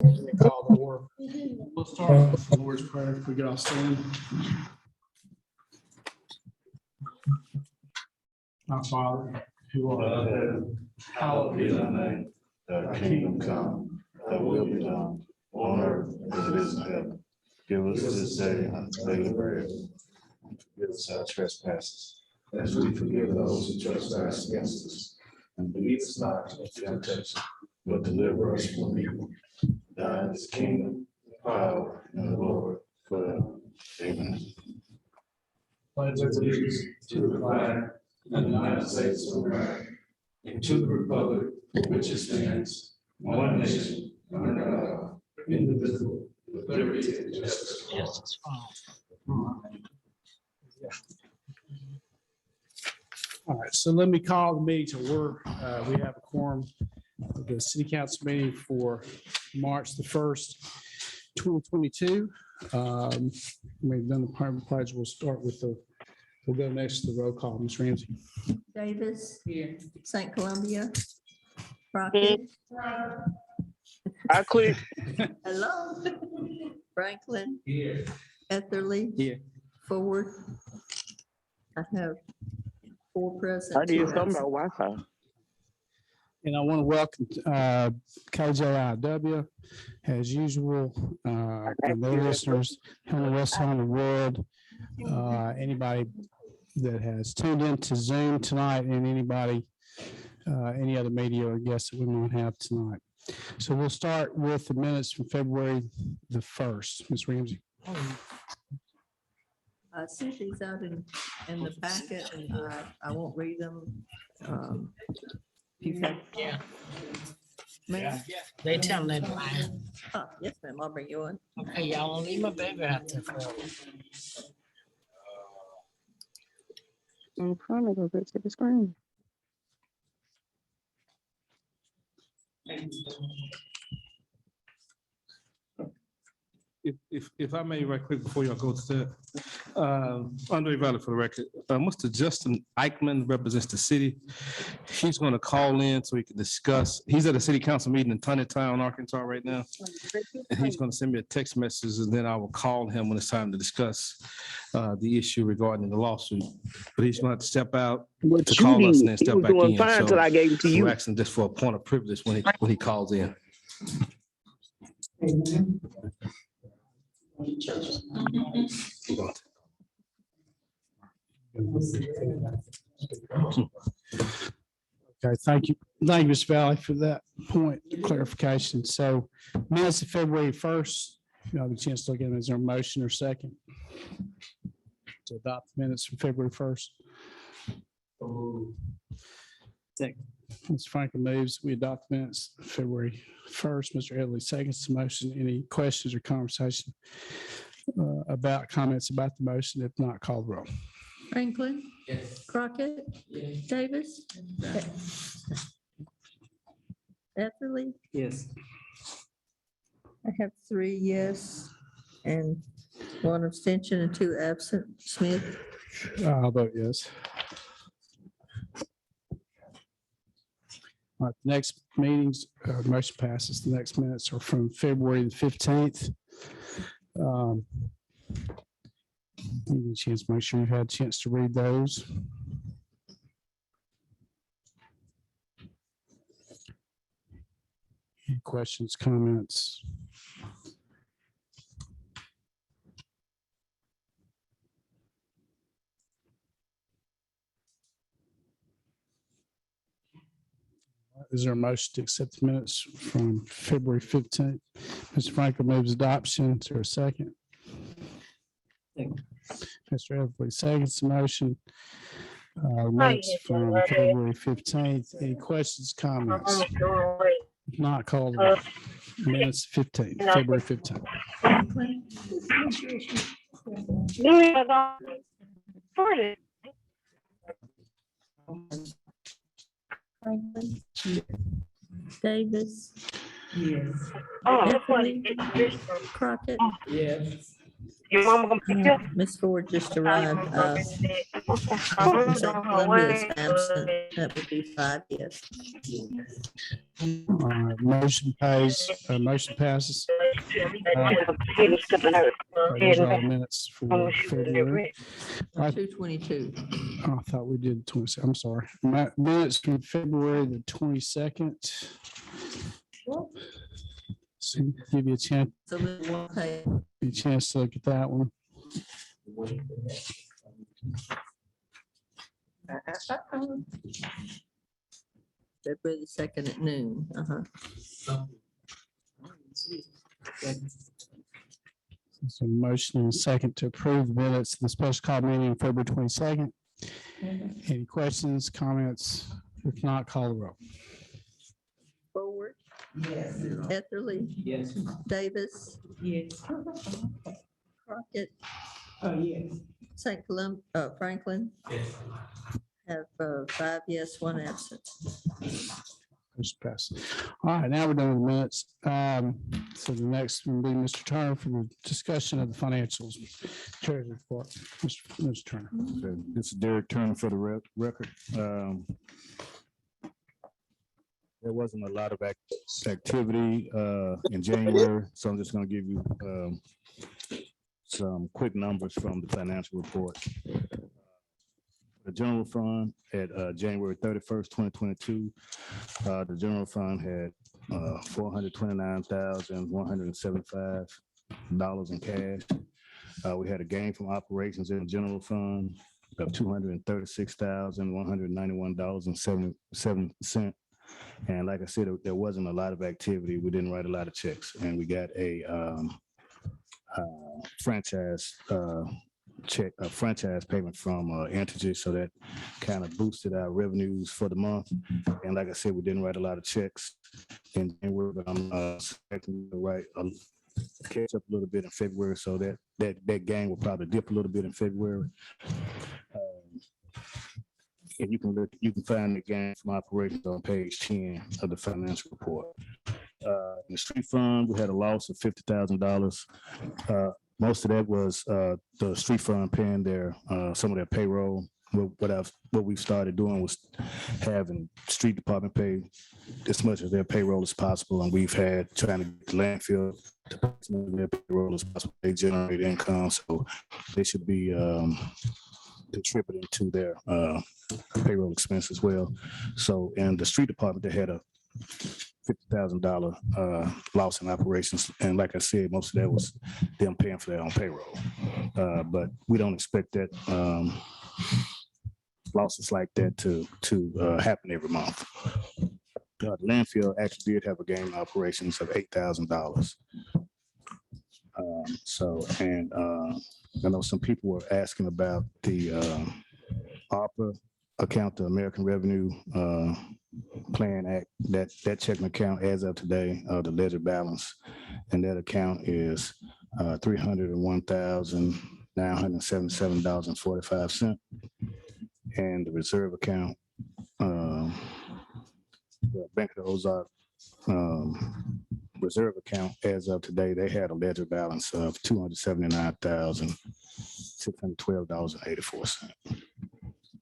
Call the order. We'll start with the Lord's Prayer if we get all stand. Our Father, who art in heaven, hallowed be thy name. Thy kingdom come, thy will be done on earth as it is in heaven. Give us this day our daily bread. Forgive us our trespasses, as we forgive those who trespass against us. And lead us not into temptation, but deliver us from evil. Thine is the kingdom, the power, and the glory forever. Amen. Pledge allegiance to the flag of the United States of America and to the republic for which it stands, one nation, under God, indivisible, with liberty and justice for all. All right, so let me call the meeting to order. We have a quorum of the city council meeting for March the 1st, 2022. We've done the permanent pledge. We'll start with we'll go next to the roll call. Ms. Ramsey. Davis. Here. St. Columbia. Crockett. I click. Hello. Franklin. Here. Etherly. Here. Ford. I have 4 present. I did 2 something absent. about Wi-Fi. And I want to welcome KJIW, as usual, and their listeners, Helena-West on the world, anybody that has tuned into Zoom tonight, and anybody, any other media or guests that we might have tonight. So we'll start with the minutes from February the 1st. Ms. Ramsey. I sent these out in the packet, and I won't read them. You have. Yeah. Ma'am? They tell them that. Oh, yes, ma'am, I'll bring you one. Okay, y'all won't leave my baby out there for me. I'm trying to go back to the screen. If I may, right quick before y'all go to that, Andre Valley for the record, Mr. Justin Eichmann represents the city. He's going to call in so we can discuss. He's at a city council meeting in Town, Arkansas right now. And he's going to send me a text message and then I will call him when it's time to discuss the issue regarding the lawsuit. But he's going to have to step out What to you call us did, and then he step was back doing in. fine till I gave it to We're you. asking just for a point of privilege when he calls in. Okay, thank you. Thank you, Ms. Valley, for that point of clarification. So minutes of February 1st, you have a chance to look at them. Is there a motion or second to adopt the minutes from February 1st? Second. Mr. Franklin moves, we adopt minutes February 1st. Mr. Edley seconds the motion. Any questions or conversation about comments about the motion? If not, call the roll. Franklin. Yes. Crockett. Yes. Davis. Etherly. Yes. I have 3 yes and 1 abstention and 2 absent. Smith. I'll vote yes. All right, the next meetings, motion passes. The next minutes are from February the 15th. Give you a chance to make sure you had a chance to read those. Any questions, comments? Is there a motion to accept the minutes from February 15th? Mr. Franklin moves adoption. Is there a second? Mr. Everly seconds the motion. Minutes from February 15th. Any questions, comments? If not, call the roll. Minutes 15th, February 15th. Franklin. Franklin. Davis. Yes. Crockett. Yes. Miss Ford just arrived. St. Columbia is absent. That would be 5 yes. Motion passes. Those are all minutes for February. 222. I thought we did 20. I'm sorry. Minutes from February the 22nd. So give you a chance, So we won't pay. to look at that one. February the 2nd at noon. So motion and a second to approve the minutes of the special call meeting on February 22nd. Any questions, comments? If not, call the roll. Forward. Yes. Etherly. Yes. Davis. Yes. Crockett. Oh, yes. St. Columbia, Franklin. Yes. Have 5 yes, 1 absent. Motion passes. All right, now we're done with the minutes. So the next will be Mr. Turner for the discussion of the financials. Treasury report. Mr. Turner. Okay, this is Derek Turner for the record. There wasn't a lot of activity in January, so I'm just going to give you some quick numbers from the financial report. The general fund at January 31st, 2022, the general fund had $429,175 in cash. We had a gain from operations in the general fund of $236,191.77. And like I said, there wasn't a lot of activity. We didn't write a lot of checks, and we got a franchise payment from Entity, so that kind of boosted our revenues for the month. And like I said, we didn't write a lot of checks in January, but I'm expecting to write catch up a little bit in February, so that gain will probably dip a little bit in February. And you can find the gain from operations on page 10 of the financial report. In the street fund, we had a loss of $50,000. Most of that was the street fund paying some of their payroll. What we've started doing was having street department pay as much of their payroll as possible, and we've had trying to get the landfill to pay as much of their payroll as possible. They generate income, so they should be contributing to their payroll expense as well. So in the street department, they had a $50,000 loss in operations, and like I said, most of that was them paying for their own payroll. But we don't expect that losses like that to happen every month. The landfill actually did have a gain in operations of $8,000. I know some people were asking about the ARPA account, the American Revenue Plan Act. That checking account as of today, the ledger balance, and that account is $301,977.45. And the reserve account, the Bank of the Ozark reserve account as of today, they had a ledger balance of $279,612.84.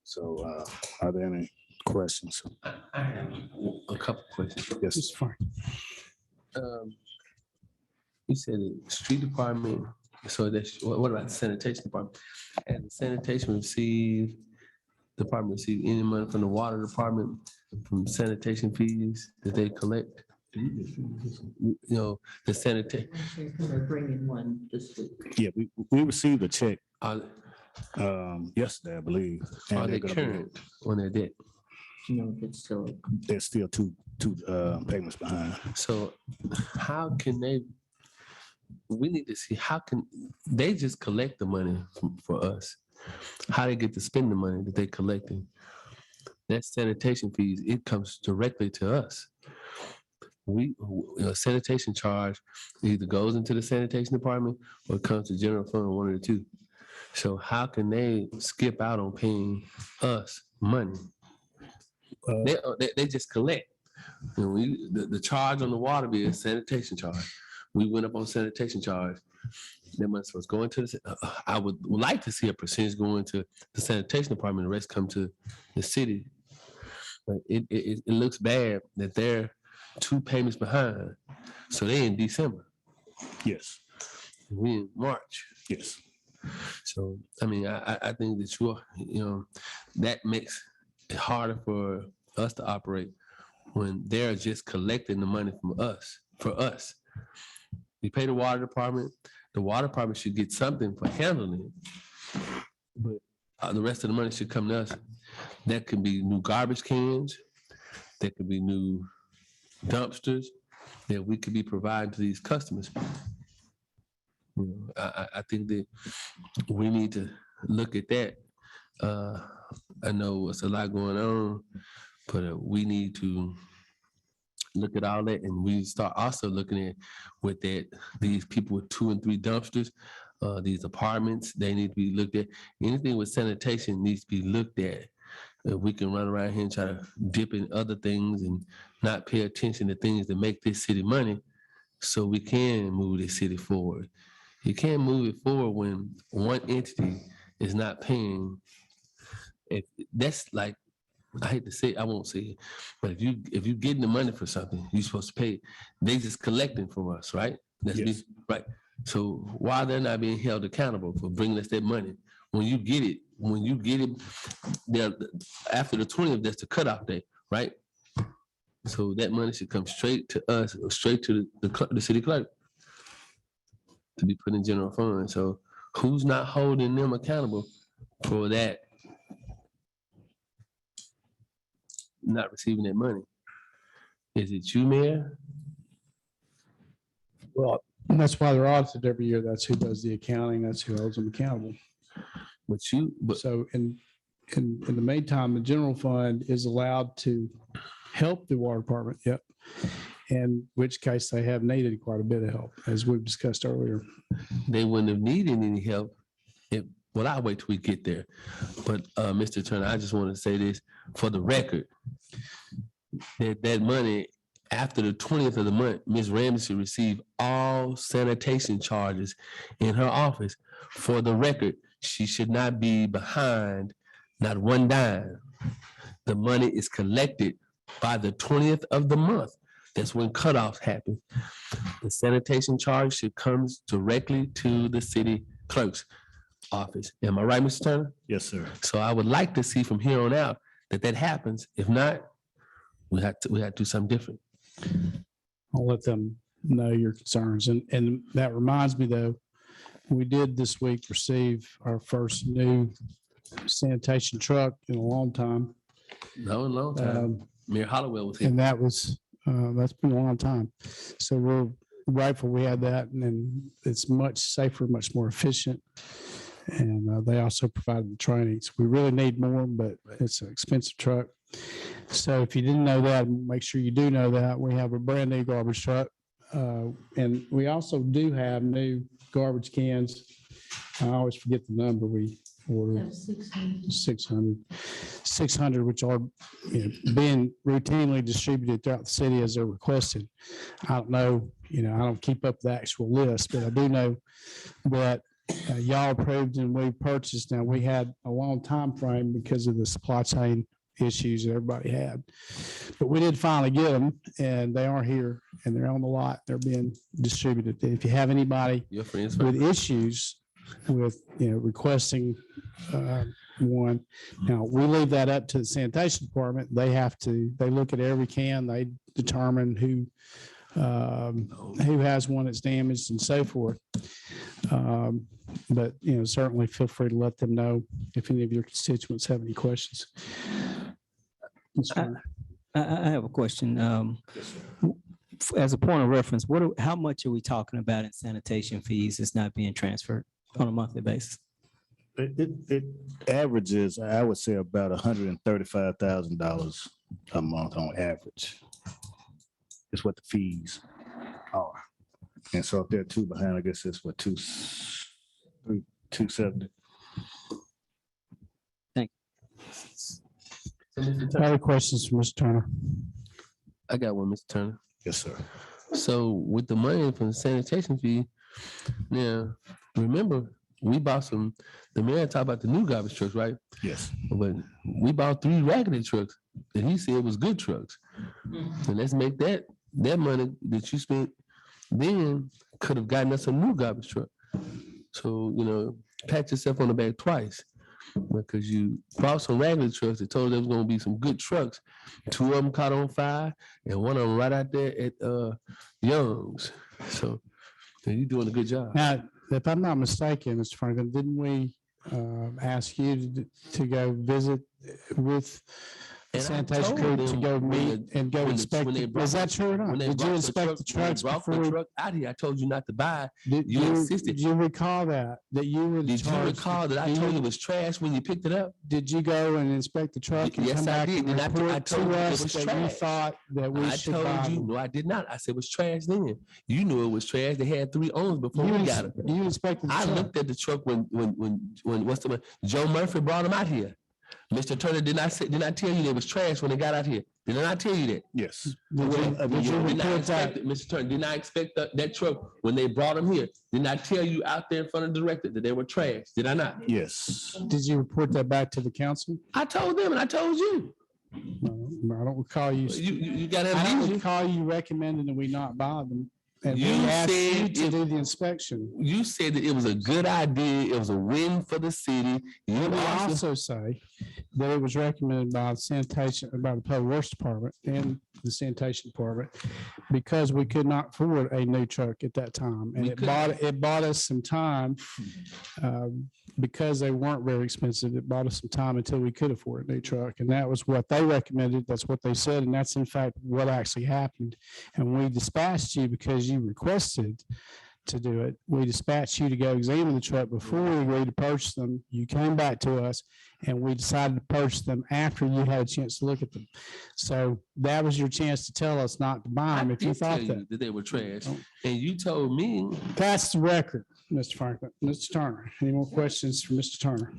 So are there any questions? I have a couple questions. Yes. It's fine. You said the street department, so that's, what about the sanitation department? And the sanitation department receive any money from the water department, from sanitation fees that they collect? The sanitation. They're bringing one this week. Yeah, we received a check Are yesterday, I believe. And they they're gonna current on their debt? It's still. There's still two payments behind. So how can we need to see, how can they just collect the money for us? How they get to spend the money that they collecting? That sanitation fees, it comes directly to us. Sanitation charge either goes into the sanitation department or comes to general fund, one of the two. So how can they skip out on paying us money? They just collect. The charge on the water bill is sanitation charge. we went up on sanitation charge. That money was going to I would like to see a percentage going to the sanitation department, the rest come to the city. But it looks bad that they're 2 payments behind. So they in December, Yes, we in March. yes. So, I mean, I think that that makes it harder for us to operate when they're just collecting the money from us, for us. We pay the water department should get something for handling it. But the rest of the money should come to us. That could be new garbage cans, that could be new dumpsters that we could be providing to these customers. I think that we need to look at that. I know it's a lot going on, but we need to look at all that, and we start also looking at with that these people with 2 and 3 dumpsters, these apartments, they need to be looked at. Anything with sanitation needs to be looked at. If we can run around here and try to dip in other things and not pay attention to things that make this city money, so we can move this city forward. You can't move it forward when one entity is not paying. That's like, I hate to say it, I won't say it, but if you getting the money for something, you're supposed to pay. They just collecting from us, right? Yes. Right. So why they're not being held accountable for bringing us that money? When you get it, after the 20th, that's the cutoff date, right? So that money should come straight to us, or straight to the city clerk to be put in general fund. So who's not holding them accountable for that? Not receiving that money. Is it you, Mayor? Well, that's why they're audited every year. That's who does the accounting. That's who holds them accountable. But So in the meantime, the general fund is allowed to help the water department. Yep. In which case they have needed quite a bit of help, as we've discussed earlier. they wouldn't have needed any help. Well, I'll wait till we get there. But Mr. Turner, I just want to say this for the record, that money after the 20th of the month, Ms. Ramsey should receive all sanitation charges in her office. For the record, she should not be behind, not one dime. The money is collected by the 20th of the month. That's when cutoffs happen. The sanitation charge should come directly to the city clerk's office. Am I right, Mr. Turner? Yes, sir. So I would like to see from here on out that happens. If not, we have to do something different. I'll let them know your concerns. And that reminds me though, we did this week receive our first new sanitation truck in a long time. No, a long time. Mayor Hollowell was here. And that's been a long time. So we're grateful we had that, and then it's much safer, much more efficient. And they also provided the trainings. We really need more, but it's an expensive truck. So if you didn't know that, make sure you do know that. We have a brand new garbage truck. And we also do have new garbage cans. I always forget the number we ordered. 600, which are being routinely distributed throughout the city as they're requested. I don't know, I don't keep up the actual list, but I do know that y'all approved and we purchased. Now, we had a long time frame because of the supply chain issues that everybody had, but we did finally get them, and they are here and they're on the lot. They're being distributed. If you have anybody Your friends. with issues with requesting one, now we leave that up to the sanitation department. They look at every can, they determine who has one that's damaged and so forth. But certainly feel free to let them know if any of your constituents have any questions. I have a question. As a point of reference, how much are we talking about in sanitation fees that's not being transferred on a monthly basis? It averages, I would say, about $135,000 a month on average. Is what the fees are. And so if they're 2 behind, I guess it's what, 270. Other questions from Mr. Turner? I got one, Mr. Turner. Yes, sir. So with the money from the sanitation fee, now, remember, we bought the mayor talked about the new garbage trucks, right? Yes. But we bought 3 raggedy trucks that he said was good trucks. And let's make that money that you spent then could have gotten us a new garbage truck. So, pat yourself on the back twice because you bought some raggedy trucks that told us there was going to be some good trucks. 2 of them caught on fire and one of them right out there at Young's. So you're doing a good job. Now, if I'm not mistaken, Mr. Franklin, didn't we ask you to go visit with the And I sanitation told crew to them go when meet and go when inspect? when they it? brought Is that the- true or not? When they Did you brought the inspect truck- the when they trucks brought the before? truck out here, I told you not to buy. Did You insisted. Did you recall that you were Did you charged? recall that I do told you you- it was trash when you picked it up? Did you go and inspect the truck and Yes, come I back did. and And I report told you to it us was that you trash. thought that we I should buy told you, them? no, I did not. I said it was trash then. You knew it was trash. They had 3 owners before You we ins- got it. You inspected the I truck. looked at the truck when what's the name? Joe Murphy brought them out here. Mr. Turner did not tell you they was trash when they got out here. Did I not tell you that? Yes. Did you Did not report expect that? it, Mr. Turner, did not expect that truck when they brought them here. Did not tell you out there in front of the director that they were trash. Did I not? Yes. Did you report that back to the council? I told them and I told you. No, I don't recall you. You got I don't amnesia. recall you recommending that we not buy them. And we You asked you said to it- do the inspection. You said that it was a good idea. It was a win for the city. You We also, also say that it was recommended by the Public Works Department and the sanitation department because we could not afford a new truck at that time. And We it bought us some time because they weren't very expensive. It bought us some time until we could afford a new truck. And that was what they recommended. That's what they said. And that's in fact what actually happened. And we dispatched you because you requested to do it. We dispatched you to go examine the truck before we agreed to purchase them. You came back to us and we decided to purchase them after you had a chance to look at them. So that was your chance to tell us not to buy I them if you did tell thought that. you that they were trash. And you told me, That's the record, Mr. Franklin. Mr. Turner, any more questions for Mr. Turner?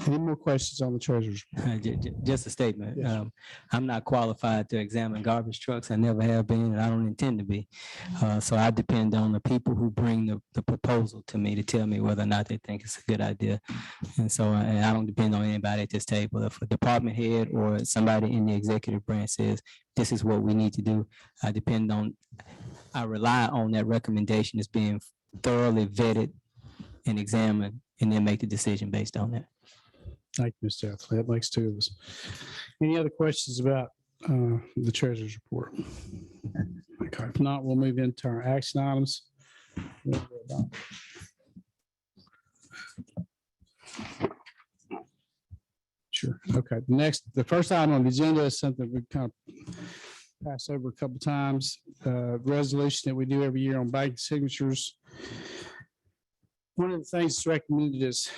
Any more questions on the treasurer's? Just a statement. Yes. I'm not qualified to examine garbage trucks. I never have been, and I don't intend to be. So I depend on the people who bring the proposal to me to tell me whether or not they think it's a good idea. And so I don't depend on anybody at this table. If a department head or somebody in the executive branch says, this is what we need to do, I rely on that recommendation as being thoroughly vetted and examined, and then make the decision based on that. Thank you, Mr. Athley. That makes 2 of us. Any other questions about the treasurer's report? Okay, if not, we'll move into our action items. Sure. Okay, the first item on the agenda is something we kind of passed over a couple times. Resolution that we do every year on bank signatures. One of the things that's recommended is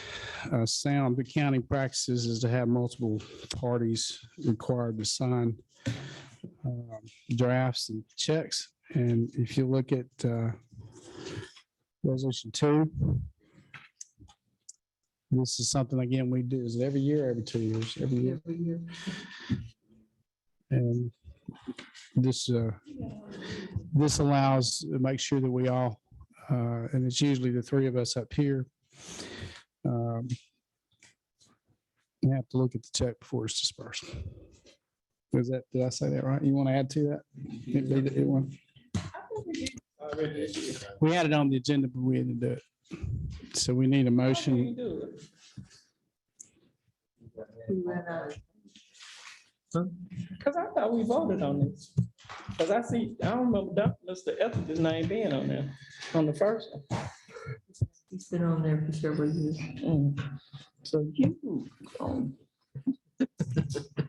sound accounting practices is to have multiple parties required to sign drafts and checks. And if you look at resolution 2, this is something, again, we do, is it every year, every 2 years, every year? Every year. And this allows, make sure that we all, and it's usually the 3 of us up here. You have to look at the check before it's dispersed. Did I say that right? You want to add to that? We had it on the agenda, but we didn't do it. So we need a motion. We ran out of- Cause I thought we voted on this. Cause I don't remember Mr. Etheridge's name being on there, on the first one. He's been on there for several years. So you,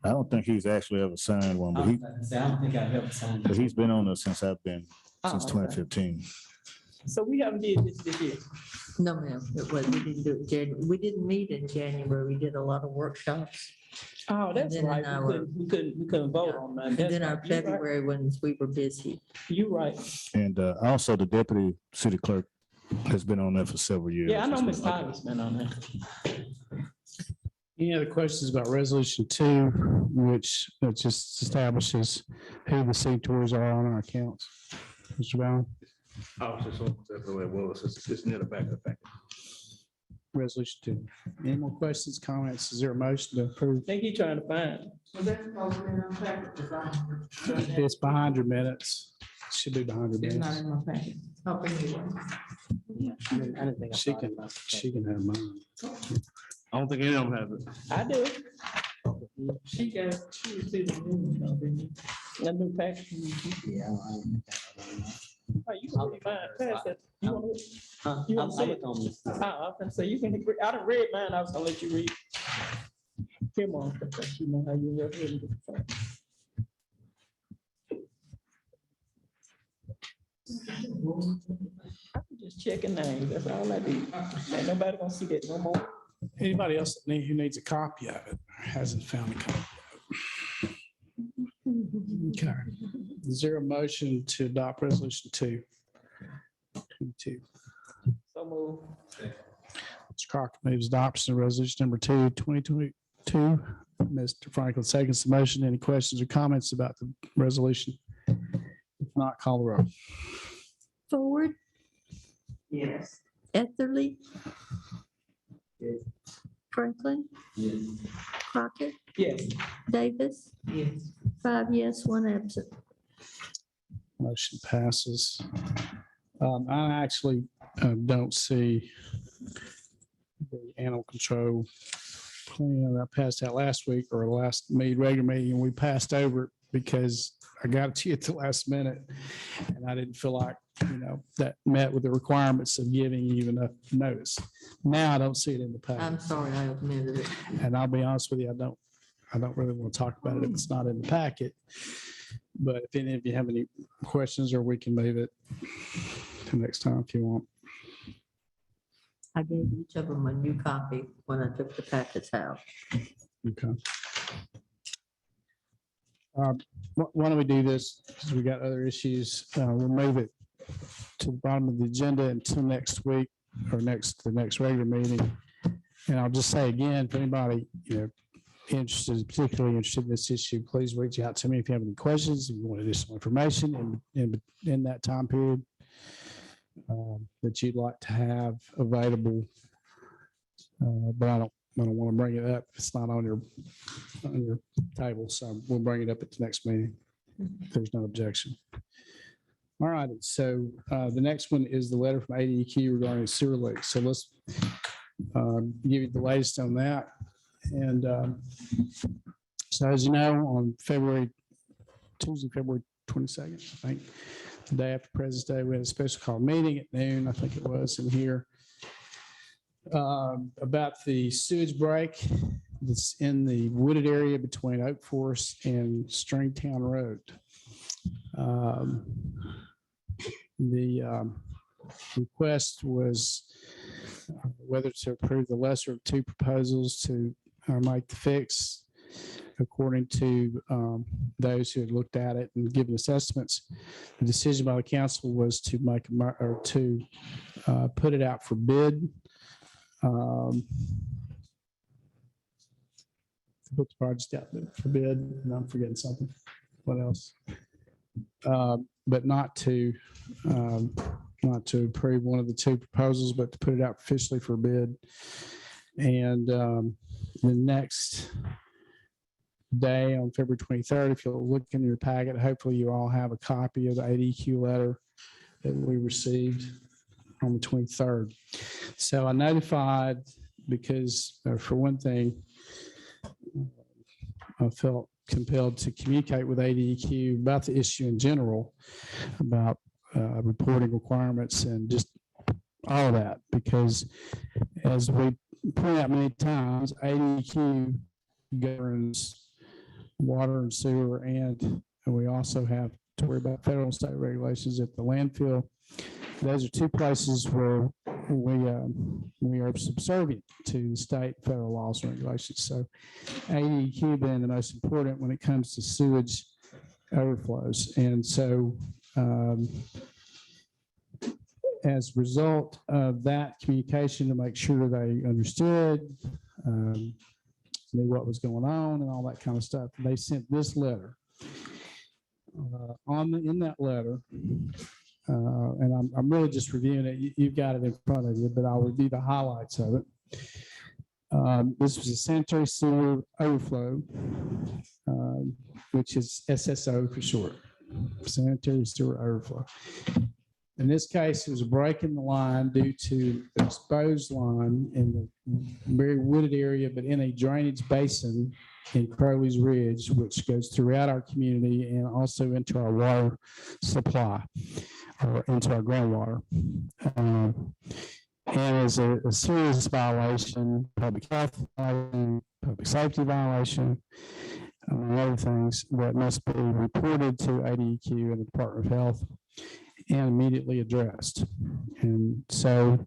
I don't think he's actually ever signed one, but I don't think I've ever signed it. he's been on there since I've been, since okay. 2015. So we haven't did this year. No, ma'am, it was, we didn't do it January. We didn't meet in January. We did a lot of workshops. Oh, that's And then right. our- We couldn't vote on that. And That's then our right. You right. February ones, we were busy. You right. And also the deputy city clerk has been on there for several years. Yeah, I know as Ms. well. Tyler's been on there. Any other questions about resolution 2, which just establishes who the signatories are on our accounts? Mr. Ballard, I was just, that's the way it was. It's near the back of the packet. resolution 2. Any more questions, comments? Is there a motion to approve? I think he trying to find. It's behind your minutes. Should be behind your minutes. She can have mine. I don't think any of them have it. I do. She received a new one, though, didn't you? A new package. Yeah. Oh, you can read mine. Pass it. You wanna see it? I was gonna say, you can, I done read mine, I was gonna let you read. Come on, you know how you read it. I'm just checking names, that's all I do. Ain't nobody gonna see that no more. Anybody else who needs a copy of it hasn't found a copy of it? Okay. Is there a motion to adopt resolution 2? 22. So move. Mr. Crockett moves adoption of resolution number 2, 2022. Mr. Franklin seconds the motion. Any questions or comments about the resolution? If not, call the roll. Ford, Yes. Etherly. Franklin. Crockett, Yes. Davis, Yes. 5 yes, 1 absent. Motion passes. I actually don't see the animal control plan that I passed out last week or last regular meeting, and we passed over it because I got it to you at the last minute. And I didn't feel like, that met with the requirements of giving you enough notice. Now I don't see it in the I'm packet. sorry, I omitted it. And I'll be honest with you, I don't really want to talk about it if it's not in the packet. But if any of you have any questions, or we can move it to next time if you want. I gave each of them a new copy when I took the packets out. Okay. Why don't we do this? Because we got other issues. We'll move it to the bottom of the agenda until next week or the next regular meeting. And I'll just say again, for anybody, particularly interested in this issue, please reach out to me if you have any questions, if you want additional information in that time period that you'd like to have available. But I don't want to bring it up. It's not on your table, so we'll bring it up at the next meeting. If there's no objection. All right, so the next one is the letter from ADEQ regarding sewer leaks. So let's give you the latest on that. And so as you know, on Tuesday, February 22nd, I think, the day after President's Day, we had a special call meeting at noon, I think it was, in here, about the sewage break that's in the wooded area between Oak Forest and Stringtown Road. The request was whether to approve the lesser of 2 proposals to make the fix according to those who had looked at it and given us estimates. The decision by the council was to put it out for bid. Put the project out for bid, and I'm forgetting something. What else? But not to approve one of the 2 proposals, but to put it out officially for bid. And the next day on February 23rd, if you'll look in your packet, hopefully you all have a copy of the ADQ letter that we received on the 23rd. So I notified because for one thing, I felt compelled to communicate with ADEQ about the issue in general, about reporting requirements and just all of that, because as we point out many times, ADEQ governs water and sewer, and we also have to worry about federal and state regulations at the landfill. Those are 2 places where we are subservient to state, federal laws and regulations. So ADEQ being the most important when it comes to sewage overflows. And so as a result of that communication, to make sure they understood, knew what was going on and all that kind of stuff. They sent this letter. In that letter, and I'm really just reviewing it. You've got it in front of you, but I'll review the highlights of it. This was a sanitary sewer overflow, which is SSO for short, sanitary sewer overflow. In this case, it was breaking the line due to the exposed line in the very wooded area, but in a drainage basin in Crowley's Ridge, which goes throughout our community and also into our water supply or into our groundwater. And is a serious violation, public health violation, public safety violation, among other things that must be reported to ADEQ and the Department of Health and immediately addressed. And so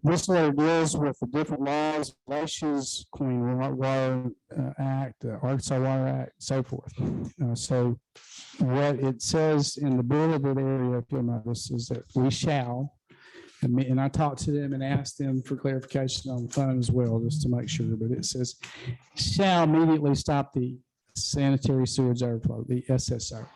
this letter deals with the different laws, regulations, Clean Water Act, the Arkansas Water Act, and so forth. So what it says in the bulleted area, if you'll notice, is that we shall, and I talked to them and asked them for clarification on the phone as well, just to make sure, but it says shall immediately stop the sanitary sewage overflow, the SSO.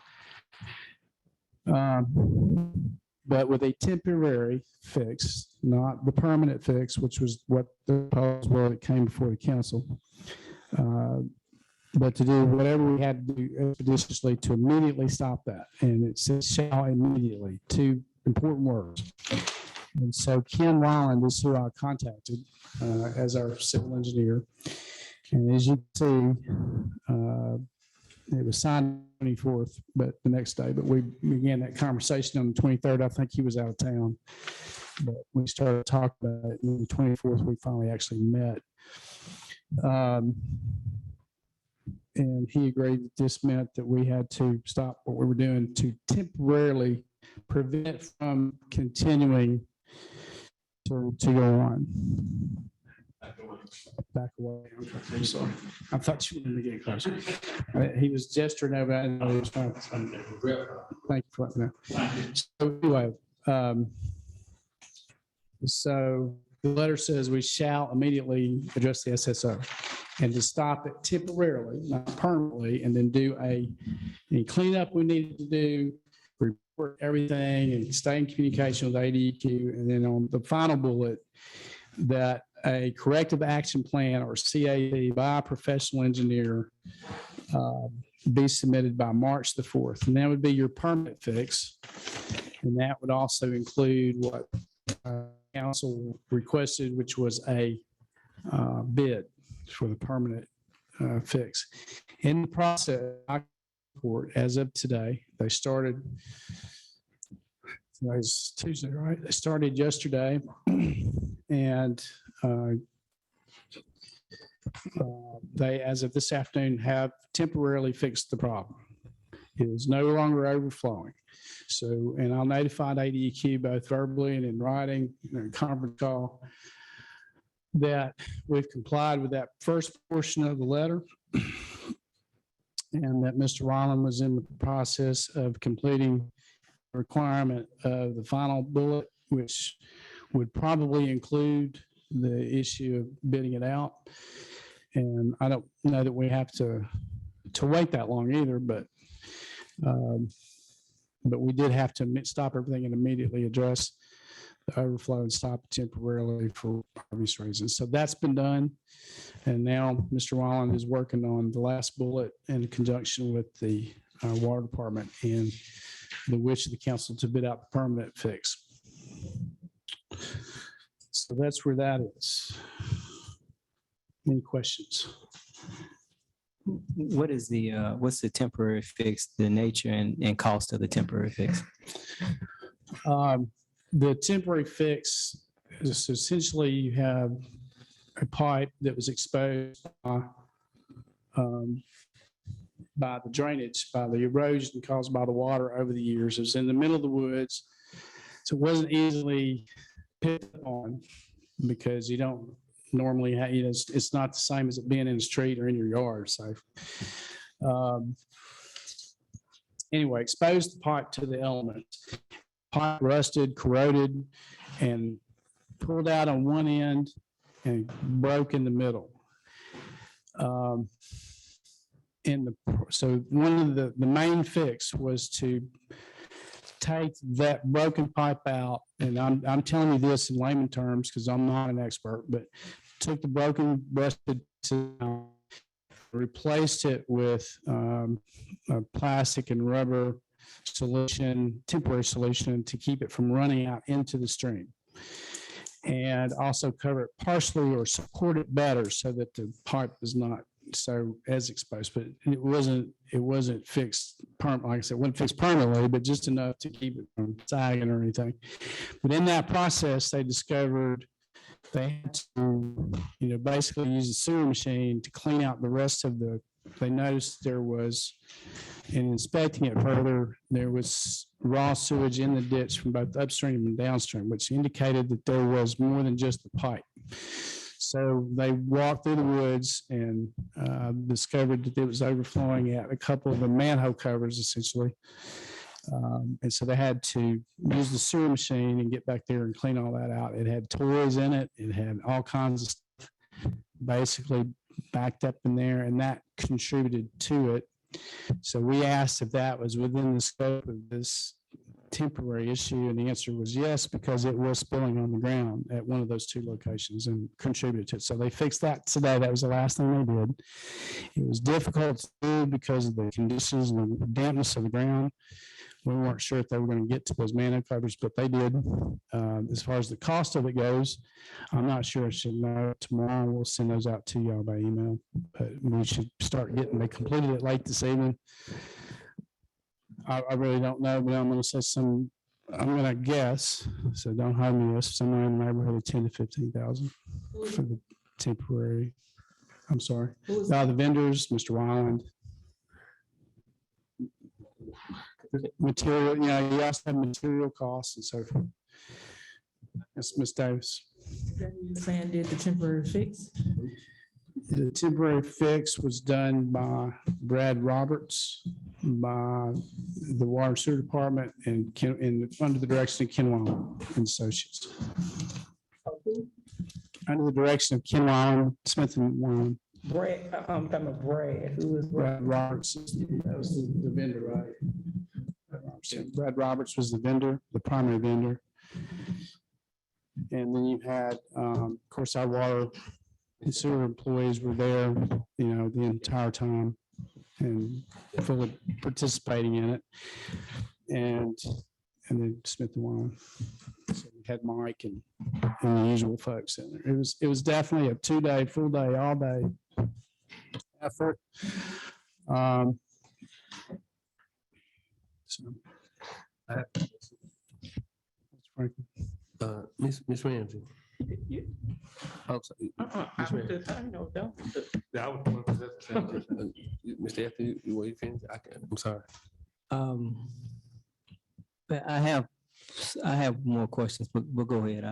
But with a temporary fix, not the permanent fix, which was what the proposal was that came before the council. But to do whatever we had to do expeditiously to immediately stop that. And it says shall immediately, two important words. And so Ken Ryland is who I contacted as our civil engineer. And as you can see, it was signed on the 24th, but the next day, but we began that conversation on the 23rd. I think he was out of town, but we started talking about it. And the 24th, we finally actually met. And he agreed that this meant that we had to stop what we were doing to temporarily prevent from continuing to go on. Back away. I'm sorry. I thought you wanted to get closer. He was gesturing over. I didn't know he was trying to. Thank you for letting me know. So anyway, so the letter says we shall immediately address the SSO and to stop it temporarily, not permanently, and then do any cleanup we needed to do, report everything, and stay in communication with ADEQ. And then on the final bullet, that a corrective action plan or CAP by a professional engineer be submitted by March the 4th. And that would be your permanent fix. And that would also include what council requested, which was a bid for the permanent fix. In the process, as of today, they started, today's Tuesday, right? They started yesterday. And they, as of this afternoon, have temporarily fixed the problem. It is no longer overflowing. So, and I'll notify ADEQ both verbally and in writing, conference call, that we've complied with that first portion of the letter and that Mr. Ryland was in the process of completing the requirement of the final bullet, which would probably include the issue of bidding it out. And I don't know that we have to wait that long either, but we did have to stop everything and immediately address the overflow and stop it temporarily for obvious reasons. So that's been done. And now Mr. Ryland is working on the last bullet in conjunction with the water department and the wish of the council to bid out the permanent fix. So that's where that is. Any questions? What is what's the temporary fix, the nature and cost of the temporary fix? The temporary fix is essentially you have a pipe that was exposed by the drainage, by the erosion caused by the water over the years. It was in the middle of the woods, so it wasn't easily picked up on because you don't normally have, it's not the same as it being in the street or in your yard. So anyway, exposed the pipe to the elements. Pipe rusted, corroded, and pulled out on one end and broke in the middle. So one of the main fix was to take that broken pipe out, and I'm telling you this in layman terms because I'm not an expert, but took the broken rusted replaced it with a plastic and rubber solution, temporary solution to keep it from running out into the stream. And also cover it partially or support it better so that the pipe is not so as exposed, but it wasn't fixed permanently. Like I said, it wasn't fixed permanently, but just enough to keep it from sagging or anything. But in that process, they discovered they had to, basically use a sewer machine to clean out the rest of they noticed there was, in inspecting it further, there was raw sewage in the ditch from both upstream and downstream, which indicated that there was more than just the pipe. So they walked through the woods and discovered that it was overflowing at a couple of the manhole covers, essentially. And so they had to use the sewer machine and get back there and clean all that out. It had toys in it. It had all kinds of stuff basically backed up in there, and that contributed to it. So we asked if that was within the scope of this temporary issue, and the answer was yes, because it was spilling on the ground at one of those two locations and contributed to it. So they fixed that today. That was the last thing they did. It was difficult to do because of the conditions and the dampness of the ground. We weren't sure if they were going to get to those manhole covers, but they did. As far as the cost of it goes, I'm not sure. I should know tomorrow. We'll send those out to y'all by email, but we should start getting, they completed it late this evening. I really don't know, but I'm going to say I'm going to guess, so don't hold me this, somewhere in the neighborhood of 10 to 15,000 for the temporary. I'm sorry. The vendors, Mr. Wyland. Material, you also have material costs and so forth. That's Ms. Davis. Saying did the temporary fix? The temporary fix was done by Brad Roberts, by the Water and Sewer Department, and under the direction of Ken Wyland and Associates. Under the direction of Ken Wyland, Smith and Wyland. Brad, I'm talking about Brad. Who is Brad Roberts? That was the vendor, right? Brad Roberts was the vendor, the primary vendor. And then you had, of course, our water and sewer employees were there, the entire time and fully participating in it. And then Smith and Wyland. So we had Mike and the usual folks in there. It was definitely a 2-day, full day, all day effort. Miss Ramsey. Oh, sorry. Mr. Anthony, you finish? I'm sorry. But I have more questions, but go ahead.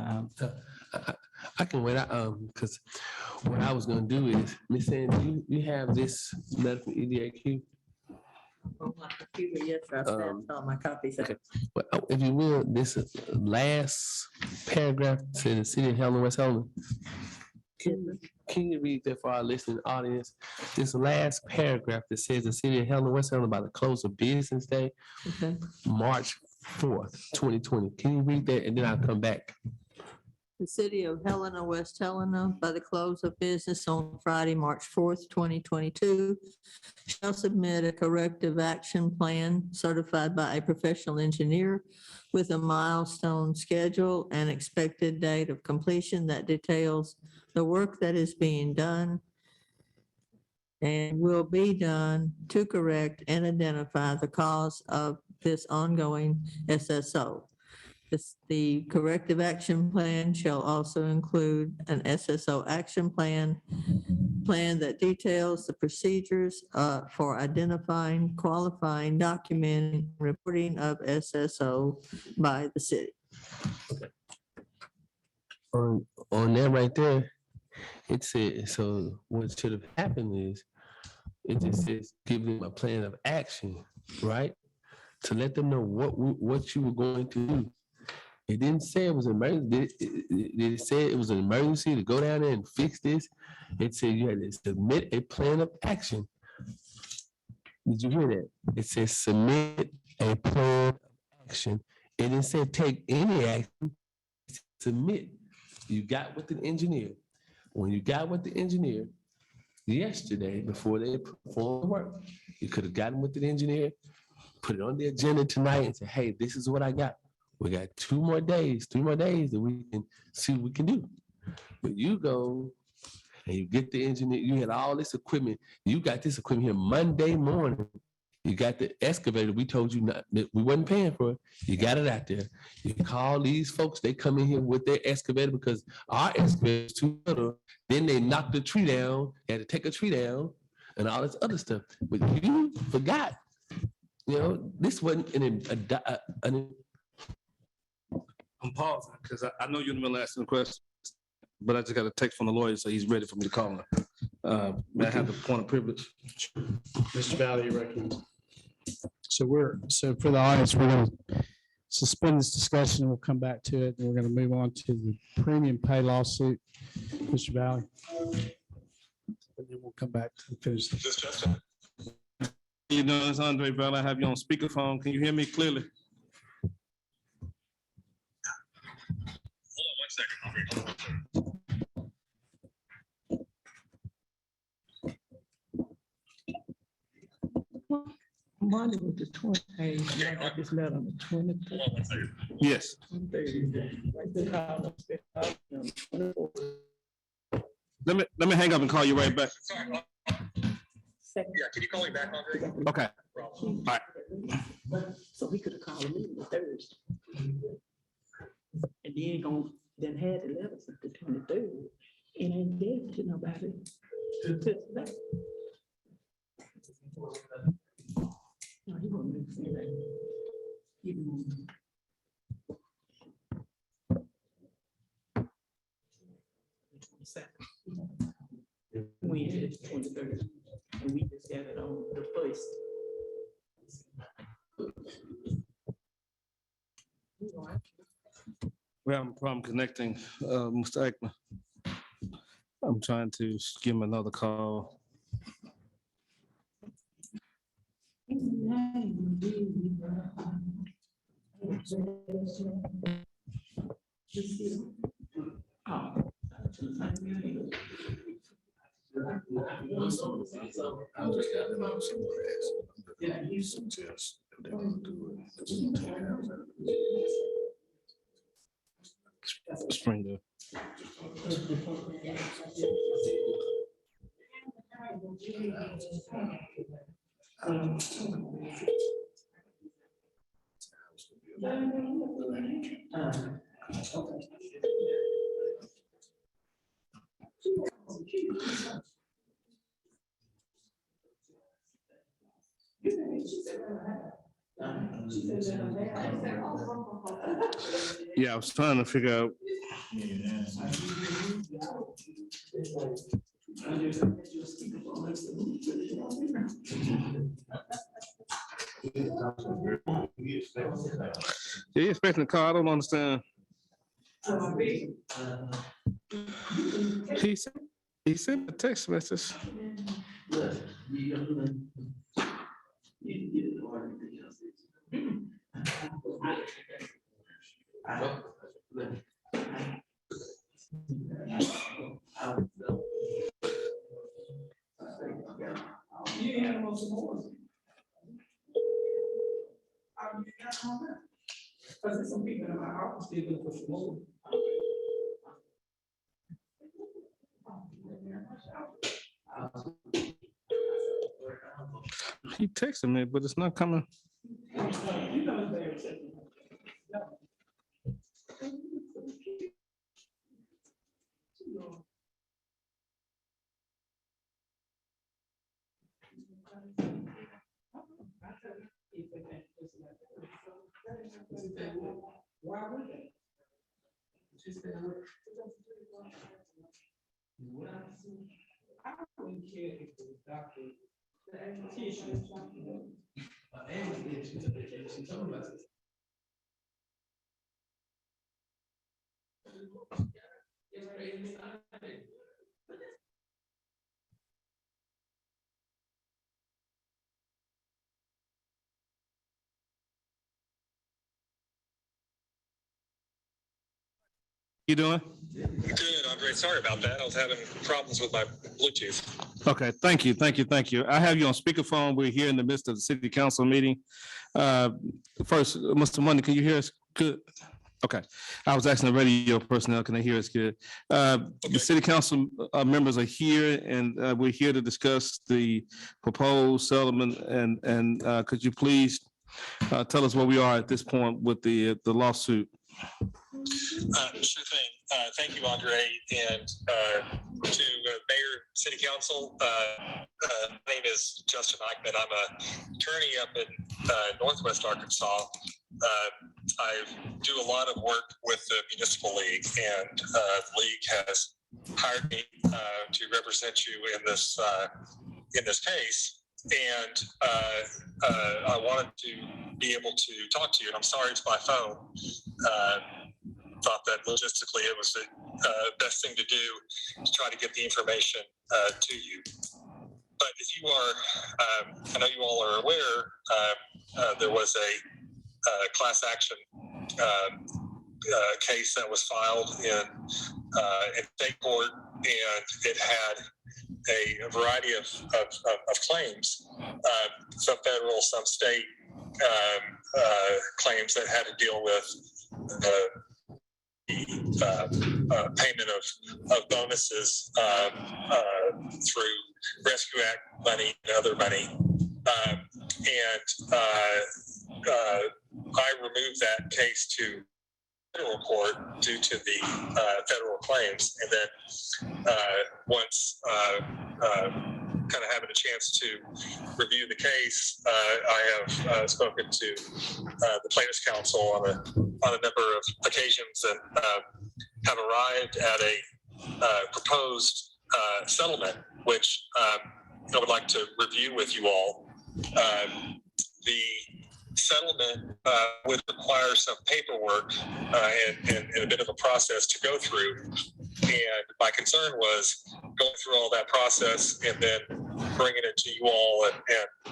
I can wait. Because what I was gonna do is, Miss Sandy, you have this letter from EDAQ. On my computer, yes, I stamped all my copies. Okay. Well, if you will, this last paragraph to the city of Helena-West Helena. Can you read that for our listening audience? This last paragraph that says the city of Helena-West Helena by the close of business day, Okay. March 4th, 2020. Can you read that and then I'll come back? The city of Helena-West Helena, by the close of business on Friday, March 4th, 2022, shall submit a corrective action plan certified by a professional engineer with a milestone schedule and expected date of completion that details the work that is being done and will be done to correct and identify the cause of this ongoing SSO. The corrective action plan shall also include an SSO action plan that details the procedures for identifying, qualifying, documenting, reporting of SSO by the city. On that right there, it said, so what should have happened is, it just says, give them a plan of action, right? To let them know what you were going to do. It didn't say it was an emergency. Did it say it was an emergency to go down there and fix this? It said you had to submit a plan of action. Did you hear that? It says submit a plan of action. It didn't say take any action. Submit. You got with the engineer. When you got with the engineer yesterday before they perform the work, you could have gotten with the engineer, put it on the agenda tonight and say, hey, this is what I got. We got 3 more days that we can see what we can do. But you go and you get the engineer, you had all this equipment. You got this equipment here Monday morning. You got the excavator. We told you not, that we wasn't paying for it. You got it out there. You call these folks, they come in here with their excavator because our excavator is too little. Then they knocked the tree down, had to take a tree down and all this other stuff. But you forgot, this wasn't I'm pausing because I know you're in the middle of asking a question, but I just got a text from the lawyer, so he's ready for me to call him. May I have the point of privilege? Mr. Valley, you recommend. So for the audience, we're going to suspend this discussion and we'll come back to it. And we're going to move on to the premium pay lawsuit. Mr. Valley. And then we'll come back to finish this. You know, it's Andre Valley. I have you on speakerphone. Can you hear me clearly? Monday was the 28th. I got this letter on the 23rd. Yes. 23rd. Let me hang up and call you right back. Second. Yeah, can you call me back, Andre? Okay. All right. So we could have called me the Thursday. And then had the letter since the 23rd. And ain't gave it to nobody. To today. No, he won't make me that. He won't. We had it 23rd, and we just got it on the 1st. We have a problem connecting, Mr. Ekman. I'm trying to give him another call. Springer. Yeah, I was trying to figure out. Yeah, you expecting a call? I don't understand. He sent a text message. Some people in my office still looking for some more. He texted me, but it's not coming. Why would they? I wouldn't care if the doctor, the esthetician, something. You doing? Good, Andre. Sorry about that. I was having problems with my Bluetooth. Okay, thank you. I have you on speakerphone. We're here in the midst of the city council meeting. First, Mr. Monday, can you hear us good? Okay, I was asking the radio personnel, can they hear us good? The city council members are here and we're here to discuss the proposed settlement and could you please tell us where we are at this point with the lawsuit? Sure thing. Thank you, Andre, and to Mayor, City Council. My name is Justin Eichmann. I'm an attorney up in Northwest Arkansas. I do a lot of work with the Municipal League, and the league has hired me to represent you in this case. And I wanted to be able to talk to you, and I'm sorry it's by phone. Thought that logistically it was the best thing to do to try to get the information to you. But if you are, I know you all are aware, there was a class action case that was filed in state court, and it had a variety of claims, some federal, some state claims that had to deal with the payment of bonuses through Rescue Act money and other money. I removed that case to federal court due to the federal claims. And then once kind of having a chance to review the case, I have spoken to the plaintiff's counsel on a number of occasions and have arrived at a proposed settlement, which I would like to review with you all. The settlement would require some paperwork and a bit of a process to go through. And my concern was going through all that process and then bringing it to you all, and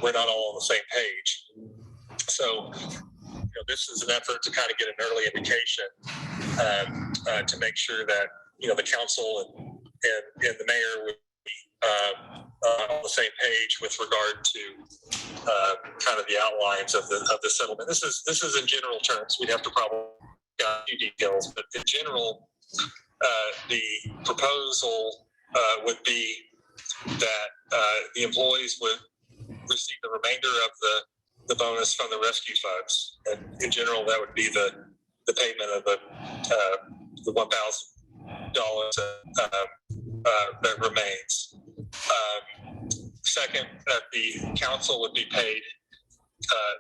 we're not all on the same page. So, this is an effort to kind of get an early indication to make sure that, the council and the mayor would be on the same page with regard to kind of the outlines of the settlement. This is in general terms. We'd have to probably get a few details, but in general, the proposal would be that the employees would receive the remainder of the bonus from the rescue funds, and in general, that would be the payment of the $1,000 that remains. Second, that the council would be paid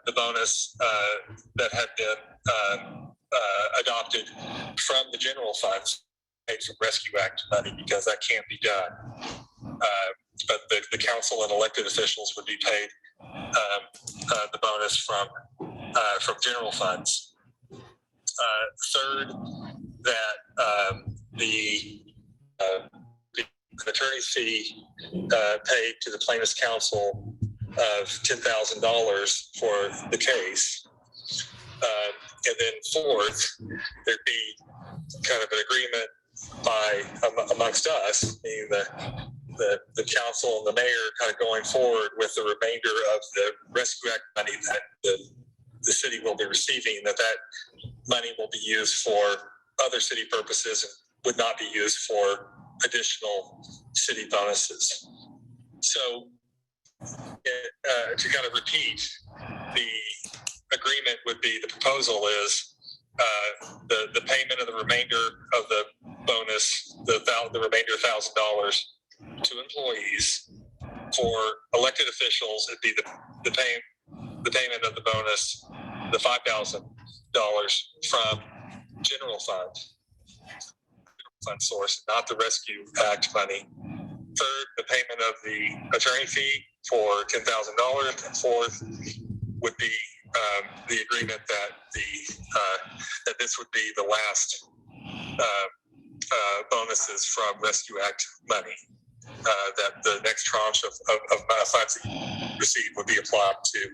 the bonus that had been adopted from the general funds, paid from Rescue Act money, because that can't be done. But the council and elected officials would be paid the bonus from general funds. Third, that the attorney's fee paid to the plaintiff's counsel of $10,000 for the case. And then fourth, there'd be kind of an agreement amongst us, meaning the council and the mayor, kind of going forward with the remainder of the Rescue Act money that the city will be receiving, that money will be used for other city purposes and would not be used for additional city bonuses. So to kind of repeat, the agreement would be, the proposal is the payment of the remainder of the bonus, the remainder $1,000 to employees. For elected officials, it'd be the payment of the bonus, the $5,000 from general fund source, not the Rescue Act money. Third, the payment of the attorney fee for $10,000. And fourth would be the agreement that that this would be the last bonuses from Rescue Act money. That the next tranche of funds that you receive would be applied to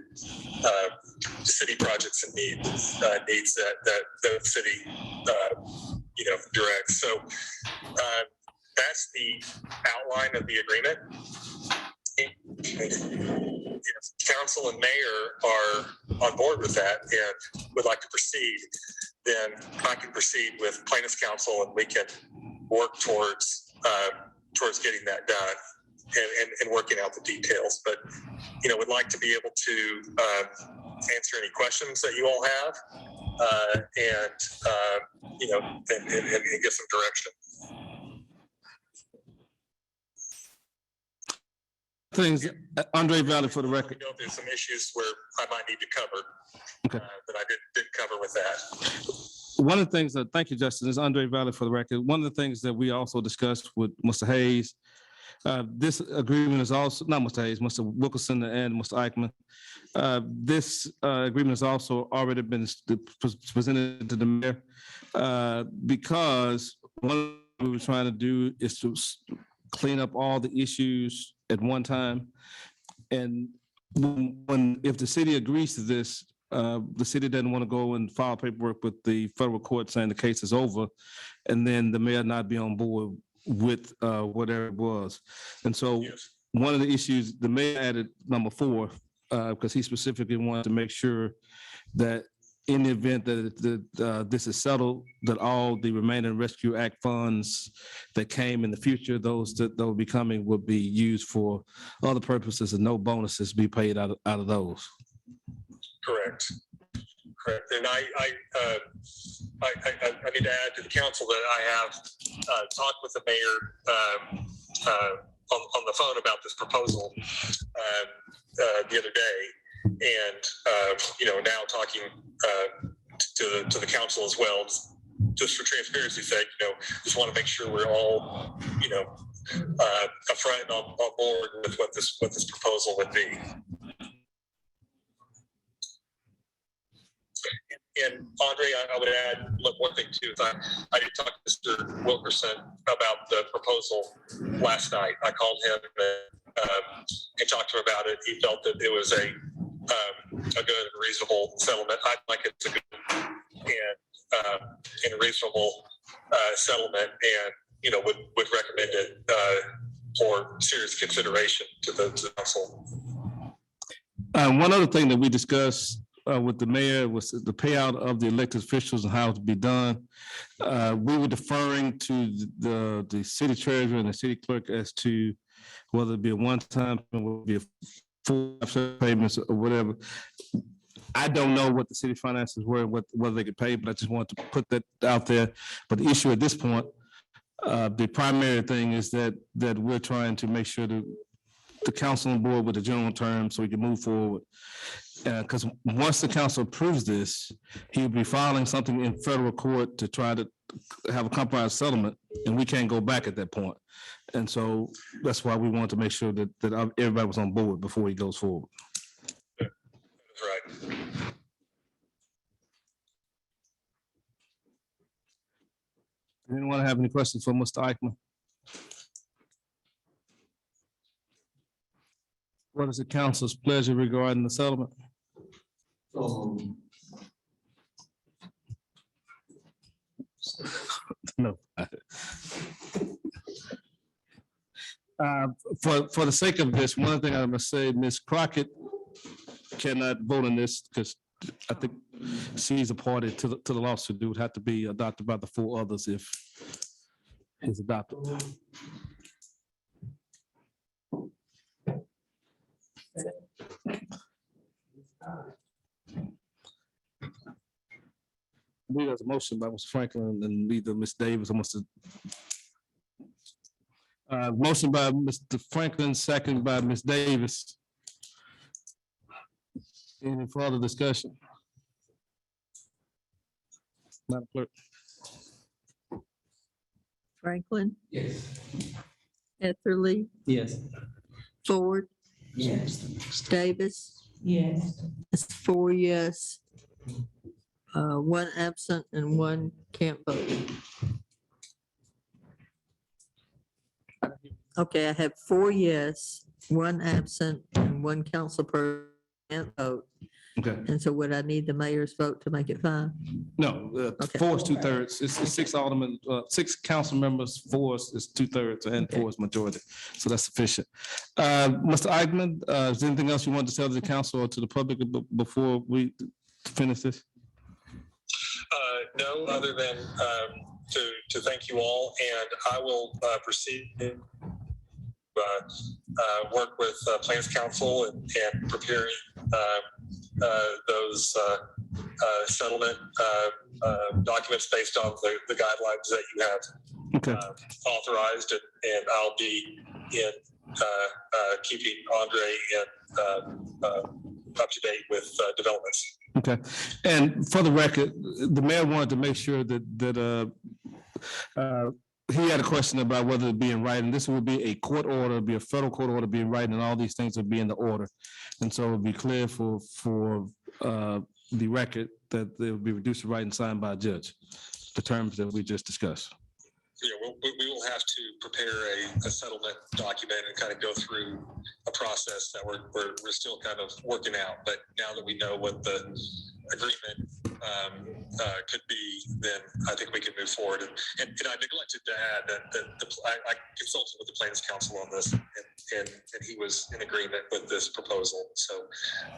city projects and needs that the city directs. So that's the outline of the agreement. If council and mayor are on board with that and would like to proceed, then I can proceed with plaintiff's counsel and we can work towards getting that done and working out the details. But, would like to be able to answer any questions that you all have and get some direction. Things, Andre Valley for the record. I know there's some issues where I might need to cover Okay. that I didn't cover with that. One of the things that, thank you, Justin, is Andre Valley for the record. One of the things that we also discussed with Mr. Hayes, this agreement is also, not Mr. Hayes, Mr. Wilkerson and Mr. Eichmann. This agreement has also already been presented to the mayor because one we were trying to do is to clean up all the issues at one time. And if the city agrees to this, the city doesn't want to go and file paperwork with the federal court saying the case is over, and then the mayor not be on board with whatever it was. And so one of the issues, the mayor added number 4, because he specifically wanted to make sure that in the event that this is settled, that all the remaining Rescue Act funds that came in the future, those that will be coming would be used for other purposes and no bonuses be paid out of those. Correct. And I need to add to the council that I have talked with the mayor on the phone about this proposal the other day, and now talking to the council as well, just for transparency's sake. Just want to make sure we're all upfront and on board with what this proposal would be. And Andre, I would add one thing too. I did talk to Mr. Wilkerson about the proposal last night. I called him and talked to him about it. He felt that it was a good and reasonable settlement. I like it's a good and a reasonable settlement, and would recommend it for serious consideration to the council. One other thing that we discussed with the mayor was the payout of the elected officials and how it to be done. We were deferring to the city treasurer and the city clerk as to whether it be a one-time payment, whether it be a full payments or whatever. I don't know what the city finances were, whether they could pay, but I just want to put that out there. But the issue at this point, the primary thing is that we're trying to make sure that the council on board with the general terms so we can move forward. Because once the council approves this, he will be filing something in federal court to try to have a compromise settlement, and we can't go back at that point. And so that's why we want to make sure that everybody was on board before he goes forward. That's right. Anyone have any questions for Mr. Eichmann? What is the council's pleasure regarding the settlement? No. For the sake of this, one thing I must say, Ms. Crockett cannot vote on this because I think she's a party to the lawsuit. It would have to be adopted by the 4 others if it's adopted. I believe there's a motion by Mr. Franklin and either Ms. Davis or Mr. Motion by Mr. Franklin, second by Ms. Davis. Any further discussion? Madam Clerk. Franklin, Yes. Etherly, Yes. Ford, Yes. Davis. Yes. It's 4 yes. 1 absent and 1 can't vote. Okay, I have 4 yes, 1 absent, and 1 council person can't vote. Okay, And so would I need the mayor's vote to make it 5? no, Okay. 4 is 2/3. It's 6 aldermen, 6 council members, 4 is 2/3, and 4 is majority. So that's sufficient. Mr. Eichmann, is there anything else you want to tell the council or to the public before we finish this? No, other than to thank you all, and I will proceed to work with Plans Council and preparing those settlement documents based on the guidelines that you have Okay, authorized, and I'll be in keeping Andre up to date with developments. okay. And for the record, the mayor wanted to make sure that he had a question about whether it be in writing. This would be a court order, be a federal court order, be in writing, and all these things would be in the order. And so it would be clear for the record that they would be reduced to writing signed by a judge, the terms that we just discussed. We will have to prepare a settlement document and kind of go through a process that we're still kind of working out. But now that we know what the agreement could be, then I think we can move forward. And I neglected to add that I consulted with the Plans Council on this, and he was in agreement with this proposal. So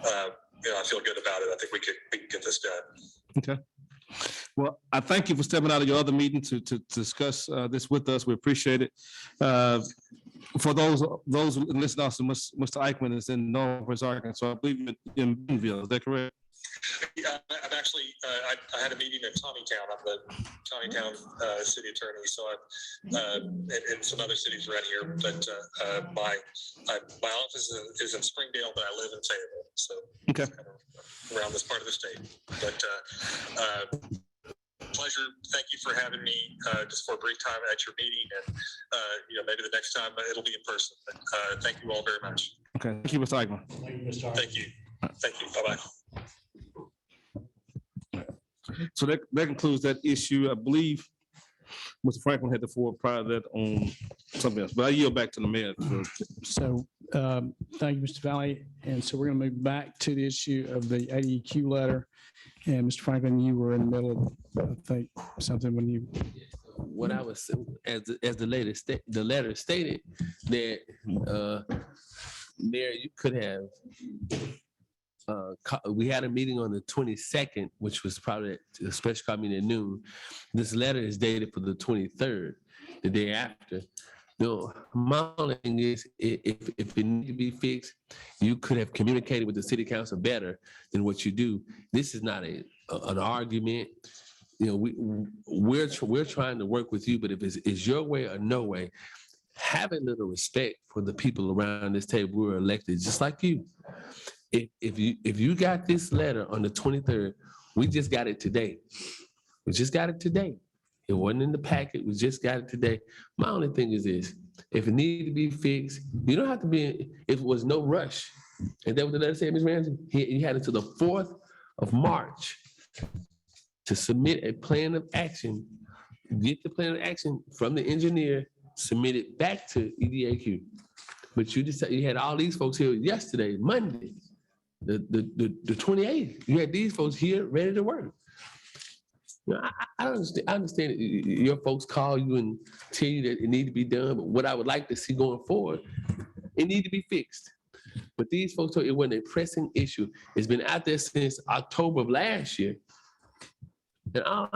I feel good about it. I think we can get this done. Okay. Well, I thank you for stepping out of your other meeting to discuss this with us. We appreciate it. For those who listen also, Mr. Eichmann is in Northwest Arkansas, I believe in Bentonville. Is that correct? Yeah, I'm actually, I had a meeting in Tommytown. I'm the Tommytown city attorney, so and some other cities around here. But my office is in Springdale, but I live in Fayetteville, so Okay. kind of around this part of the state. But pleasure. Thank you for having me just for a brief time at your meeting, and maybe the next time it'll be in person. But thank you all very much. Okay. Thank you, Mr. Eichmann. Thank you. Thank you. Bye bye. So that concludes that issue. I believe Mr. Franklin had the floor prior to that on something else, but I yield back to the mayor. So thank you, Mr. Valley. And so we're going to move back to the issue of the ADQ letter. And Mr. Franklin, you were in the middle of, I think, something when you. What I was, as the letter stated, that Mayor, you could have, we had a meeting on the 22nd, which was probably a special call meeting at noon. This letter is dated for the 23rd, the day after. My only thing is, if it needs to be fixed, you could have communicated with the city council better than what you do. This is not an argument. We're trying to work with you, but if it's your way or no way, have a little respect for the people around this table who are elected, just like you. If you got this letter on the 23rd, we just got it today. We just got it today. It wasn't in the packet. We just got it today. My only thing is this: if it needed to be fixed, you don't have to be. If it was no rush, and that what the letter said, Ms. Ramsey, he had until the 4th of March to submit a plan of action. Get the plan of action from the engineer, submit it back to EDAQ. But you had all these folks here yesterday, Monday, the 28th. You had these folks here ready to work. I understand that your folks call you and tell you that it need to be done, but what I would like to see going forward, it need to be fixed. But these folks told it wasn't a pressing issue. It's been out there since October of last year. And all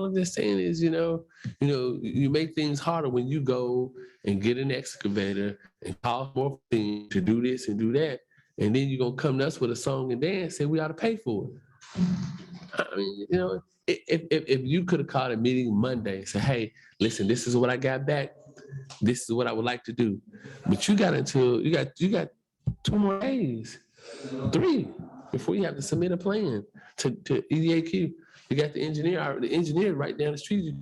I'm just saying is, you make things harder when you go and get an excavator and call more things to do this and do that. And then you're going to come to us with a song and dance and we ought to pay for it. I mean, if you could have called a meeting Monday and said, hey, listen, this is what I got back. This is what I would like to do. But you got 2 more days, 3, before you have to submit a plan to EDAQ. You got the engineer right down the street,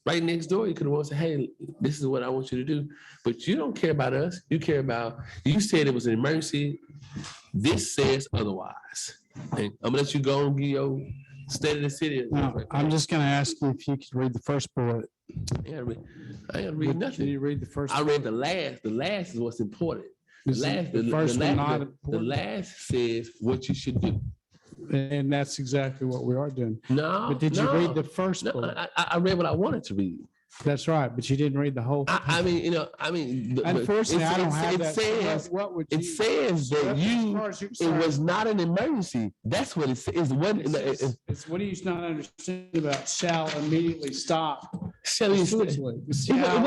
right next door. You could have said, hey, this is what I want you to do. But you don't care about us. You said it was an emergency. This says otherwise. And I'm gonna let you go and give your state of the city. I'm just going to ask you if you could read the first bullet I ain't read Can nothing. you read the first? I read the last. The last is what's important. The Is last, the first one not the important? last says what you should do. And that's exactly what we are doing. No, But did you read the first No, bullet? I read what I wanted to read. That's right, but you didn't read the whole. I mean, but Unfortunately, I don't have it that. So says, what would you? it says that it was not an emergency. That's what it says. It's what do you not understand about shall immediately stop? Shall Immediately stop.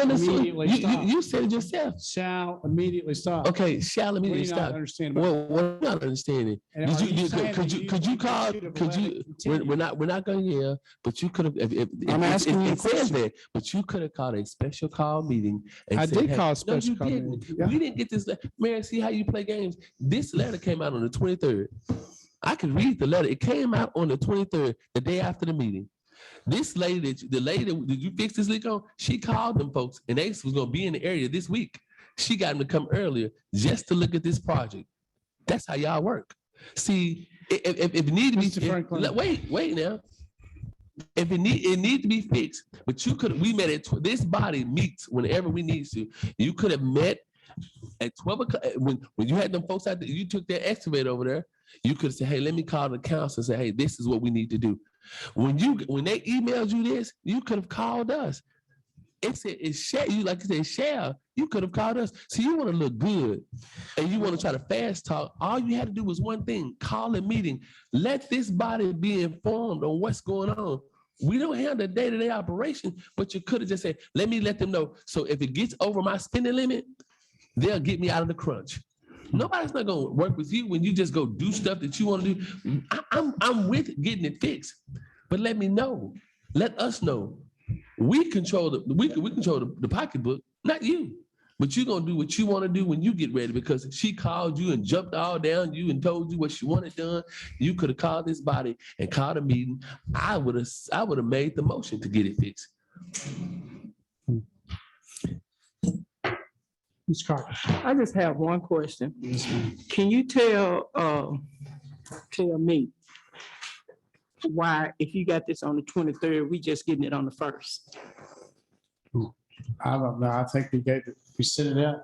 you said it yourself. Shall immediately stop. Okay, shall What do immediately you not stop. understand about? What I'm not understanding. And are you saying Could that you call? should have Could let you? it continue? We're not going to yell, but you could have. I'm asking you a It says question. that, but you could have called a special call meeting. And I said, did hey, call a no, special you call didn't. meeting. Yeah. We didn't get this. Mary, see how you play games. This letter came out on the 23rd. I can read the letter. It came out on the 23rd, the day after the meeting. This lady, did you fix this leak on? She called them folks, and they was going to be in the area this week. She got them to come earlier just to look at this project. That's how y'all work. See, if it need to Mr. Franklin. wait now. If it need to be fixed, but we met at this body meets whenever we need to. You could have met at 12 o'clock when you had them folks out there. You took that excavator over there. You could have said, "Hey, let me call the council and say, hey, this is what we need to do." When they emailed you this, you could have called us. It's share. You like you said, share. You could have called us. So you want to look good, and you want to try to fast talk. All you had to do was one thing: call a meeting. Let this body be informed on what's going on. We don't have the day-to-day operation, but you could have just said, "Let me let them know." So if it gets over my spending limit, they'll get me out of the crunch. Nobody's not going to work with you when you just go do stuff that you want to do. I'm with getting it fixed, but let me know. Let us know. We control the pocketbook, not you. But you're gonna do what you want to do when you get ready, because she called you and jumped all down you and told you what she wanted done. You could have called this body and called a meeting. I would have made the motion to get it fixed. Ms. Carter. I just have one question. Can you tell me why, if you got this on the 23rd, we just getting it on the 1st? I don't know. I think we sent it out.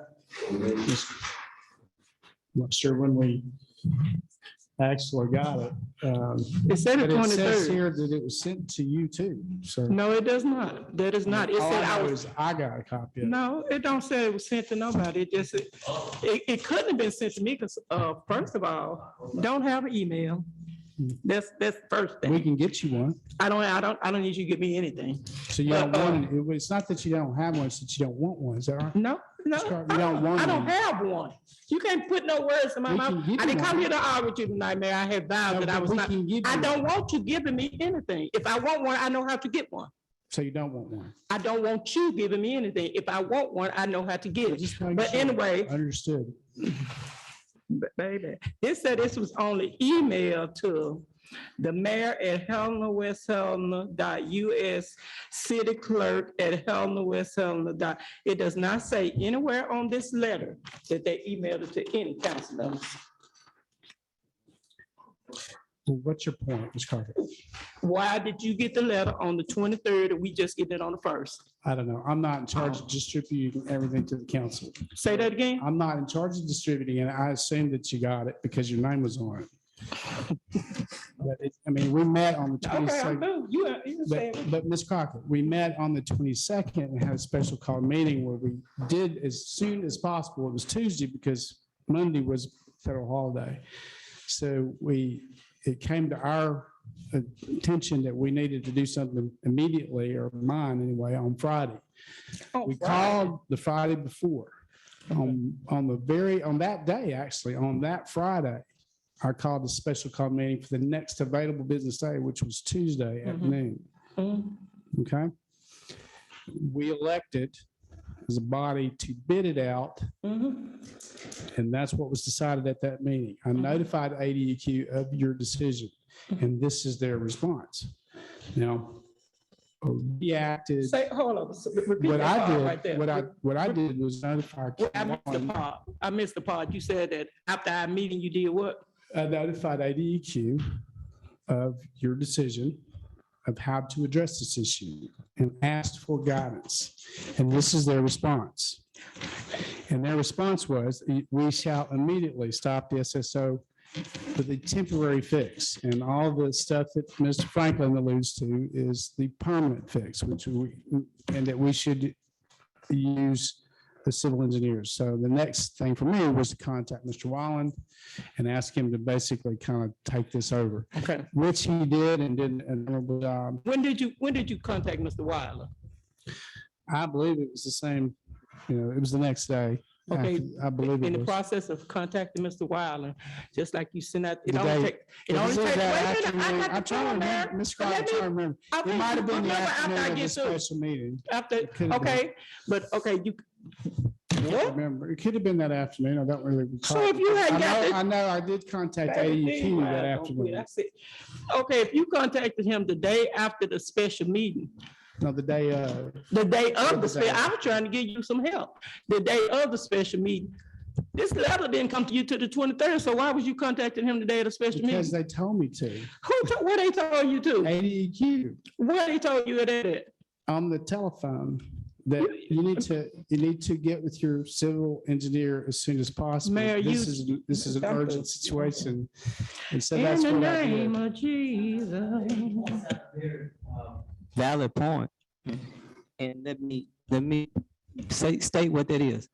Not sure when we actually got it. It said the But it says 23rd. here that it was sent to you too. So No, it does not. That is not. It all said I I know was. is I got a copy of it. No, it don't say it was sent to nobody. It just, it couldn't have been sent to me because, first of all, don't have an email. That's the first We thing. can get you one. I don't need you to give me anything. So you don't want it. It's not that you don't have one, it's that you don't want one. Is that right? No, You don't want I don't one. have one. You can't put no words in my We mouth. can give I you didn't come one. here to argue with you tonight, Mayor. I had vowed No, that I but was we not. can give I you don't one. want you giving me anything. If I want one, I know how to get one. So you don't want one. I don't want you giving me anything. If I want one, I know how to get it. Just make But sure. anyway, Understood. baby, it said this was only emailed to the mayor at Helena-West Helena.us, city clerk at Helena-West Helena. It does not say anywhere on this letter that they emailed it to any council members. Well, what's your point, Ms. Carter? Why did you get the letter on the 23rd and we just get it on the 1st? I don't know. I'm not in charge of distributing everything to the council. Say that again? I'm not in charge of distributing it. I assumed that you got it because your name was on it. We met on the Okay, I 22nd. do. You say it. But Ms. Crockett, we met on the 22nd and had a special call meeting where we did as soon as possible. It was Tuesday because Monday was federal holiday. So it came to our attention that we needed to do something immediately, or mine anyway, on Friday. We called the Friday before. On that day, actually, on that Friday, I called a special call meeting for the next available business day, which was Tuesday at noon. Okay. We elected as a body to bid it out. And that's what was decided at that meeting. I notified ADEQ of your decision, and this is their response. Now, we acted. Say, hold on. Repeat What that I part right did, there. what I did was notify. I missed the part. You said that after our meeting, you did what? I notified ADEQ of your decision of how to address this issue and asked for guidance. And this is their response. And their response was, we shall immediately stop the SSO with a temporary fix. And all the stuff that Mr. Franklin alludes to is the permanent fix, and that we should use the civil engineers. So the next thing for me was to contact Mr. Wallen and ask him to basically kind of take this over, Okay. which he did and did an admirable job. When did you contact Mr. Wilder? I believe it was the same, it was the next day. Okay, I believe in it the was. process of contacting Mr. Wilder, just like you sent out, it The only day- take, it It only was take, that wait a minute, afternoon. I I'm got the trying to phone there. remember, Ms. Scott, I'm Let me- trying to remember. I It think might have been the remember after afternoon I of the get through. special meeting. After, It could have been. okay, but, okay, you, I can't what? remember. It could have been that afternoon. I don't really recall. So if you hadn't got I the- know, I did contact Baby, AEQ why that don't afternoon. quit? I said, okay, if you contacted him the day after the special meeting, No, the day, the day of the The day special, I after. was trying to give you some help. The day of the special meeting, this letter didn't come to you to the 23rd, so why was you contacting him the day of the special because meeting? they told me to. What they told you to? AEQ What they told you at? on the telephone that you need to get with your civil engineer as soon as possible. Mayor, This is an urgent situation. And so In that's the what I name did. of Jesus. Valid point. And let me state what that is.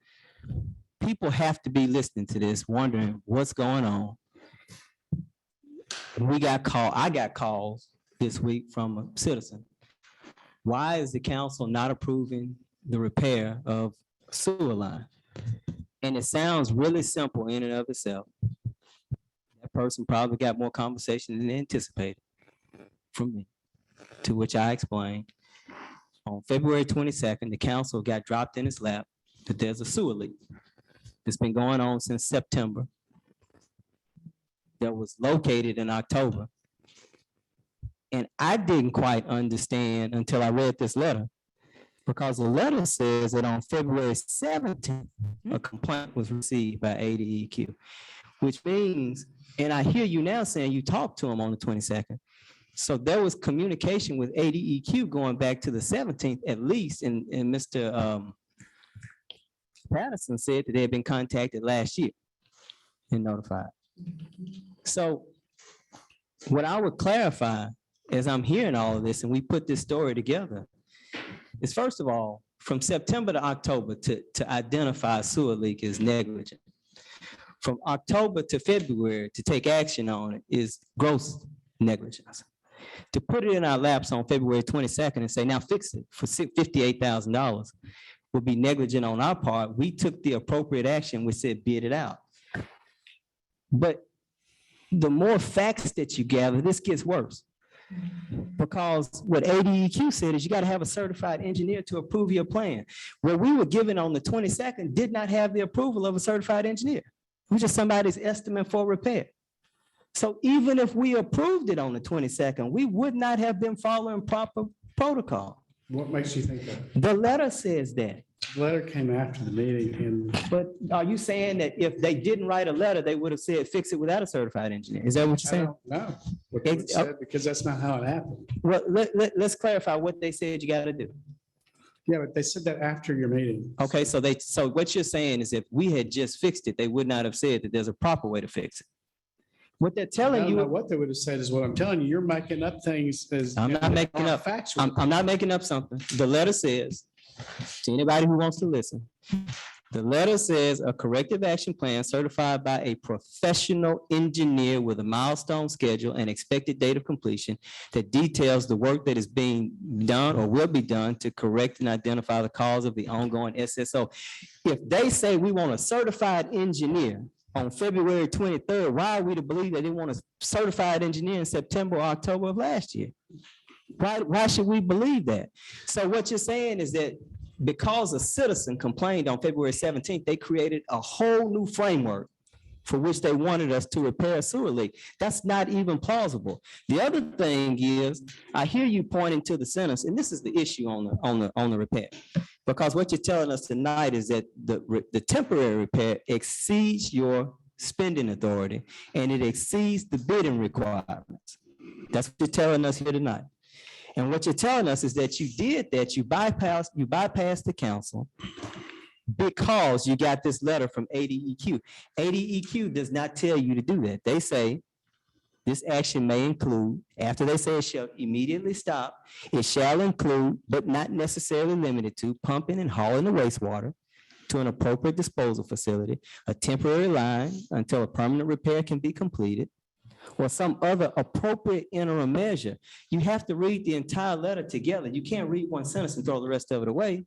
People have to be listening to this, wondering what's going on. I got calls this week from a citizen. Why is the council not approving the repair of sewer line? And it sounds really simple in and of itself. That person probably got more conversation than anticipated from me, to which I explained. On February 22nd, the council got dropped in its lap that there's a sewer leak. It's been going on since September. That was located in October. And I didn't quite understand until I read this letter, because the letter says that on February 17th, a complaint was received by ADEQ, which means, and I hear you now saying you talked to him on the 22nd. So there was communication with ADEQ going back to the 17th at least, and Mr. Patterson said that they had been contacted last year and notified. So what I would clarify as I'm hearing all of this and we put this story together is, first of all, from September to October to identify a sewer leak is negligent. From October to February to take action on it is gross negligence. To put it in our laps on February 22nd and say, now fix it for $58,000 would be negligent on our part. We took the appropriate action, we said bid it out. But the more facts that you gather, this gets worse. Because what ADEQ said is you got to have a certified engineer to approve your plan. What we were given on the 22nd did not have the approval of a certified engineer. It was just somebody's estimate for repair. So even if we approved it on the 22nd, we would not have been following proper protocol. What makes you think that? The letter says that. The letter came after the meeting and But are you saying that if they didn't write a letter, they would have said, fix it without a certified engineer? Is that what you're I saying? don't know what they said, because that's not how it happened. Well, let's clarify what they said you got to do. Yeah, but they said that after your meeting. Okay, so what you're saying is if we had just fixed it, they would not have said that there's a proper way to fix it. What they're I telling don't know you, what they would have said is what I'm telling you. You're making up things as. I'm not making up. Factual. I'm not making up something. The letter says, to anybody who wants to listen, the letter says a corrective action plan certified by a professional engineer with a milestone schedule and expected date of completion that details the work that is being done or will be done to correct and identify the cause of the ongoing SSO. If they say we want a certified engineer on February 23rd, why are we to believe that they want a certified engineer in September or October of last year? Why should we believe that? So what you're saying is that because a citizen complained on February 17th, they created a whole new framework for which they wanted us to repair a sewer leak. That's not even plausible. The other thing is, I hear you pointing to the sentence, and this is the issue on the repair. Because what you're telling us tonight is that the temporary repair exceeds your spending authority and it exceeds the bidding requirements. That's what you're telling us here tonight. And what you're telling us is that you did that, you bypassed the council because you got this letter from ADEQ. ADEQ does not tell you to do that. They say this action may include, after they say it shall immediately stop, it shall include, but not necessarily limited to, pumping and hauling the wastewater to an appropriate disposal facility, a temporary line until a permanent repair can be completed, or some other appropriate interim measure. You have to read the entire letter together. You can't read one sentence and throw the rest of it away,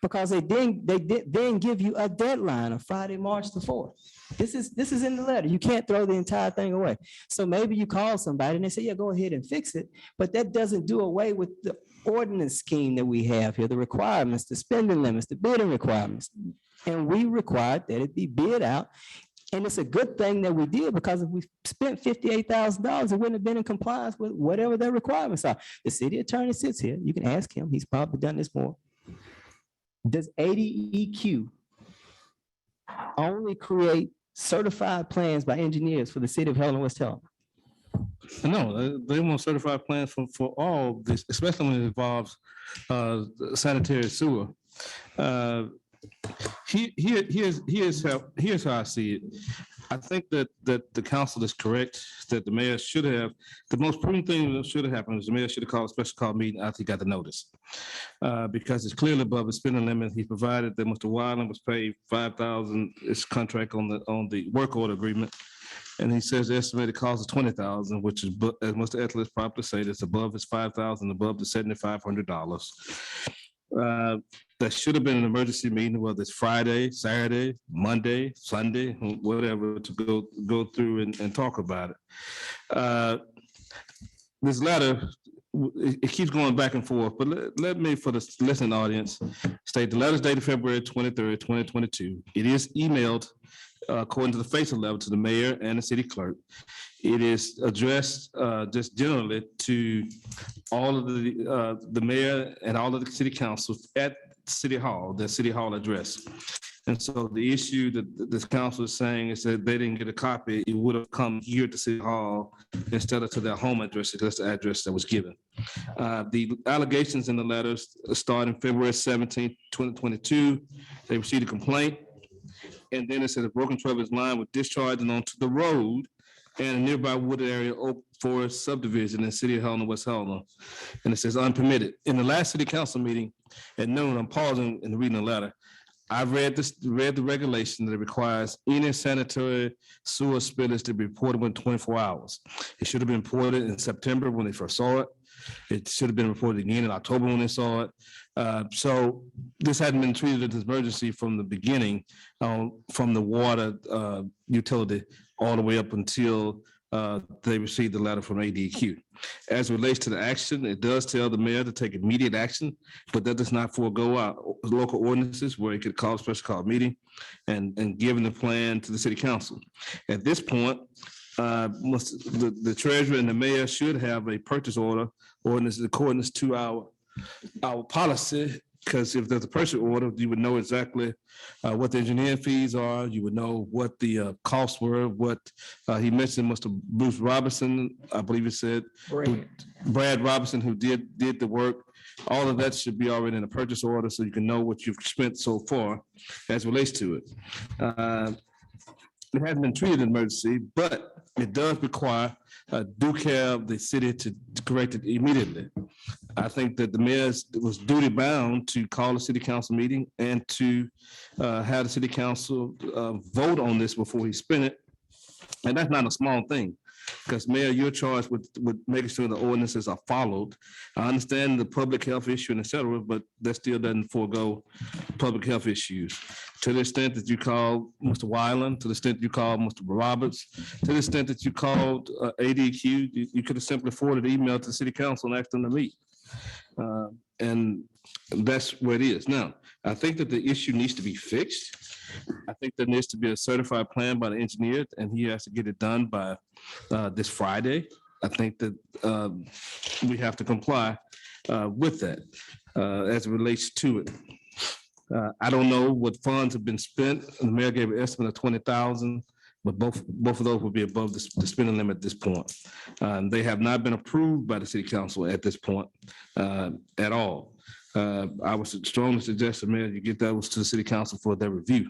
because they then give you a deadline of Friday, March the 4th. This is in the letter. You can't throw the entire thing away. So maybe you call somebody and they say, yeah, go ahead and fix it. But that doesn't do away with the ordinance scheme that we have here, the requirements, the spending limits, the bidding requirements. And we required that it be bid out. And it's a good thing that we did, because if we spent $58,000, it wouldn't have been in compliance with whatever their requirements are. The city attorney sits here. You can ask him. He's probably done this more. Does ADEQ only create certified plans by engineers for the city of Helena-West Helena? No, they want certified plans for all this, especially when it involves sanitary sewer. Here's how I see it. I think that the council is correct, that the mayor should have, the most prudent thing that should have happened is the mayor should have called a special call meeting after he got the notice. Because it's clearly above his spending limit. He provided that Mr. Wyland was paid $5,000, his contract on the work order agreement. And he says the estimated cost is $20,000, which is, as Mr. Etler properly said, it's above his $5,000, above the $7,500. That should have been an emergency meeting, whether it's Friday, Saturday, Monday, Sunday, whatever, to go through and talk about it. This letter, it keeps going back and forth, but let me, for the listening audience, state the letter is dated February 23rd, 2022. It is emailed, according to the face of the letter, to the mayor and the city clerk. It is addressed just generally to all of the mayor and all of the city councils at City Hall, their City Hall address. And so the issue that this council is saying is that they didn't get a copy. It would have come here to City Hall instead of to their home address, because that's the address that was given. The allegations in the letters start in February 17th, 2022. They received a complaint. And then it said a broken Travis line was discharging onto the road and a nearby wooded area Oak Forest subdivision in the city of Helena-West Helena. And it says unpermitted. In the last city council meeting at noon, I'm pausing and reading the letter. I've read the regulation that requires any sanitary sewer spillage to be reported within 24 hours. It should have been reported in September when they first saw it. It should have been reported again in October when they saw it. So this hadn't been treated as an emergency from the beginning, from the water utility all the way up until they received the letter from ADQ. As it relates to the action, it does tell the mayor to take immediate action, but that does not forego our local ordinances where he could call a special call meeting and give the plan to the city council. At this point, the treasurer and the mayor should have a purchase order ordinance according to our policy, because if there's a purchase order, you would know exactly what the engineering fees are. You would know what the costs were, what he mentioned, Mr. Bruce Robinson, I believe he said, Brad Robinson, who did the work. All of that should be already in a purchase order so you can know what you've spent so far as it relates to it. It hasn't been treated an emergency, but it does require due care of the city to correct it immediately. I think that the mayor was duty bound to call a city council meeting and to have the city council vote on this before he spent it. And that's not a small thing, because mayor, you're charged with making sure the ordinances are followed. I understand the public health issue and et cetera, but that still doesn't forego public health issues. To the extent that you call Mr. Wyland, to the extent you call Mr. Roberts, to the extent that you called ADQ, you could have simply forwarded an email to the city council and asked them to meet. And that's where it is. Now, I think that the issue needs to be fixed. I think there needs to be a certified plan by the engineer, and he has to get it done by this Friday. I think that we have to comply with that as it relates to it. I don't know what funds have been spent. The mayor gave an estimate of $20,000. but both of those would be above the spending limit at this point. They have not been approved by the city council at this point at all. I would strongly suggest, the mayor, you get those to the city council for their review,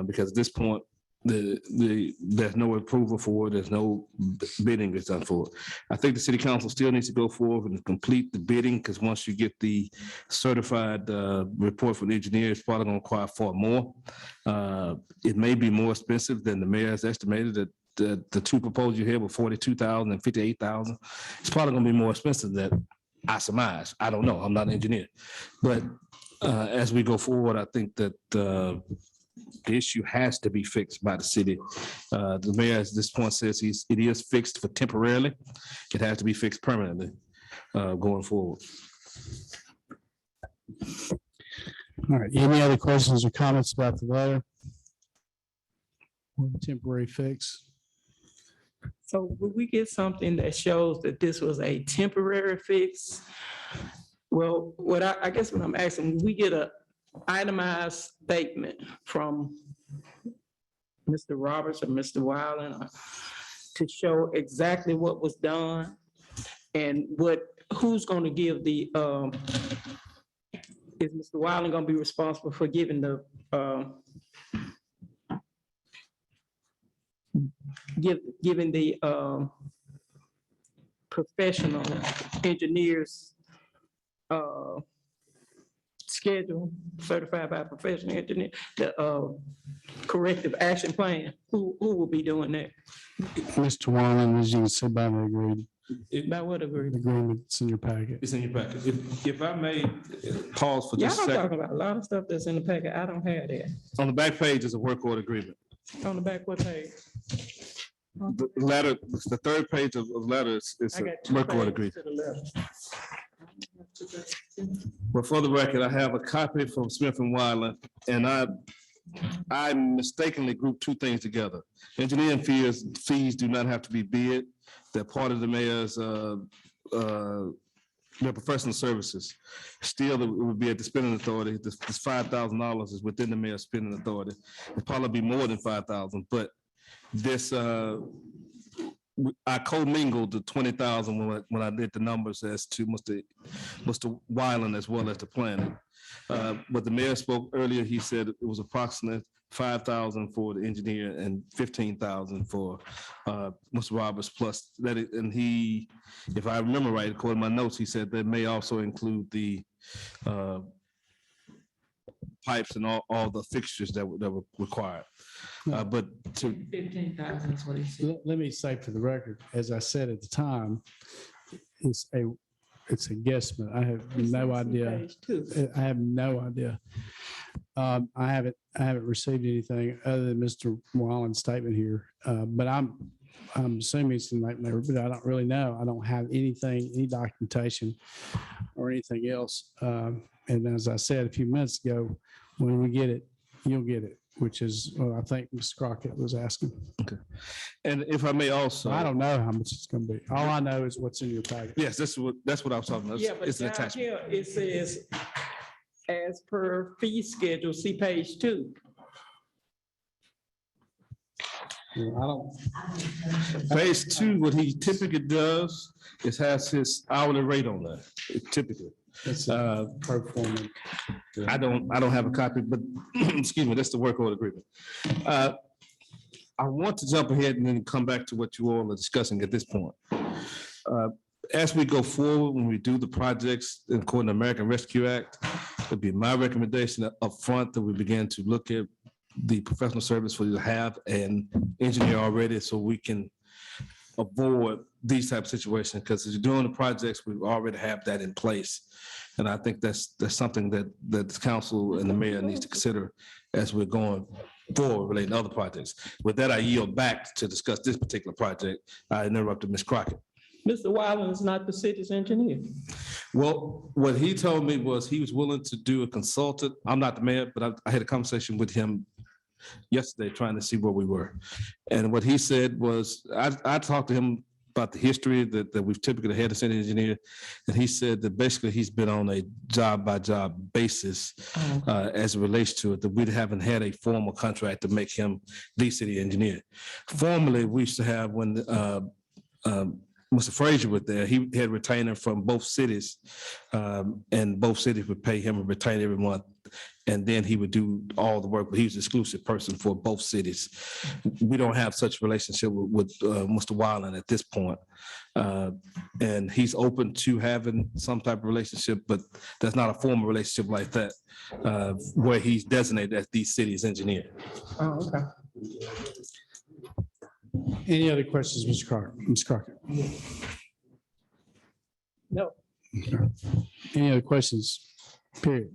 because at this point, there's no approval for it. There's no bidding is done for it. I think the city council still needs to go forward and complete the bidding, because once you get the certified report from the engineer, it's probably going to require far more. It may be more expensive than the mayor has estimated. That the two proposals you had were 42,000 and 58,000. It's probably going to be more expensive than that, I surmise. I don't know. I'm not an engineer, but as we go forward, I think that the issue has to be fixed by the city. The mayor at this point says it is fixed for temporarily. It has to be fixed permanently going forward. All right, any other questions or comments about the letter? Or the temporary fix? So will we get something that shows that this was a temporary fix? Well, I guess what I'm asking, we get a itemized statement from Mr. Roberts or Mr. Wyland to show exactly what was done and who's going to give the, is Mr. Wyland going to be responsible for giving the, giving the professional engineers schedule certified by a professional engineer, the corrective action plan? Who will be doing that? Mr. Wyland, as you can see by the agreement. By what agreement? Agreement's in your packet. It's in your packet. If I may pause for Yeah, just a I'm second. talking about a lot of stuff that's in the packet. I don't have that. On the back page is a work order agreement. On the back, what page? The letter, the third page of letters is I a got two work order pages agreement. to the left. But for the record, I have a copy from Smith and Wyland, and I mistakenly grouped two things together. Engineering fees do not have to be bid. They're part of the mayor's their professional services. Still, it would be at the spending authority. This $5,000 is within the mayor's spending authority. It'd probably be more than 5,000, but this I commingled the 20,000 when I did the numbers as to Mr. Wyland as well as the planning. But the mayor spoke earlier. He said it was approximately 5,000 for the engineer and 15,000 for Mr. Roberts plus that. And he, if I remember right, according to my notes, he said that may also include the pipes and all the fixtures that were required. But to 15,000 is what he said. Let me say for the record, as I said at the time, it's a guesstimate. I have no idea. Page two. I have no idea. I haven't received anything other than Mr. Wyland's statement here. But I'm assuming it's in that neighborhood, but I don't really know. I don't have anything, any documentation or anything else. And as I said a few minutes ago, when we get it, you'll get it, which is what I think Ms. Crockett was asking. Okay. And if I may also, I don't know how much it's going to be. All I know is what's in your packet. yes, that's what I was talking about. Yeah, but It's an down attachment. here, it says, as per fee schedule, see page 2. I don't. Phase 2, what he typically does is has his hourly rate on there, typically. It's a pro forma. I don't have a copy, but excuse me, that's the work order agreement. I want to jump ahead and then come back to what you all are discussing at this point. As we go forward, when we do the projects according to the American Rescue Act, it'd be my recommendation up front that we begin to look at the professional service for you to have an engineer already so we can avoid these type of situations, because as you're doing the projects, we already have that in place. And I think that's something that the council and the mayor needs to consider as we're going forward relating to other projects. With that, I yield back to discuss this particular project. I interrupted Ms. Crockett. Mr. Wyland is not the city's engineer. Well, what he told me was he was willing to do a consultant. I'm not the mayor, but I had a conversation with him yesterday trying to see where we were. And what he said was, I talked to him about the history that we've typically had a city engineer. And he said that basically he's been on a job by job basis as it relates to it, that we haven't had a formal contract to make him the city engineer. Formerly, we used to have when Mr. Frazier was there, he had retainer from both cities, and both cities would pay him a retainer every month. And then he would do all the work, but he was the exclusive person for both cities. We don't have such a relationship with Mr. Wyland at this point. And he's open to having some type of relationship, but that's not a formal relationship like that, where he's designated as the city's engineer. Oh, okay. Any other questions, Mr. Crockett? Ms. Crockett? No. Any other questions? Period.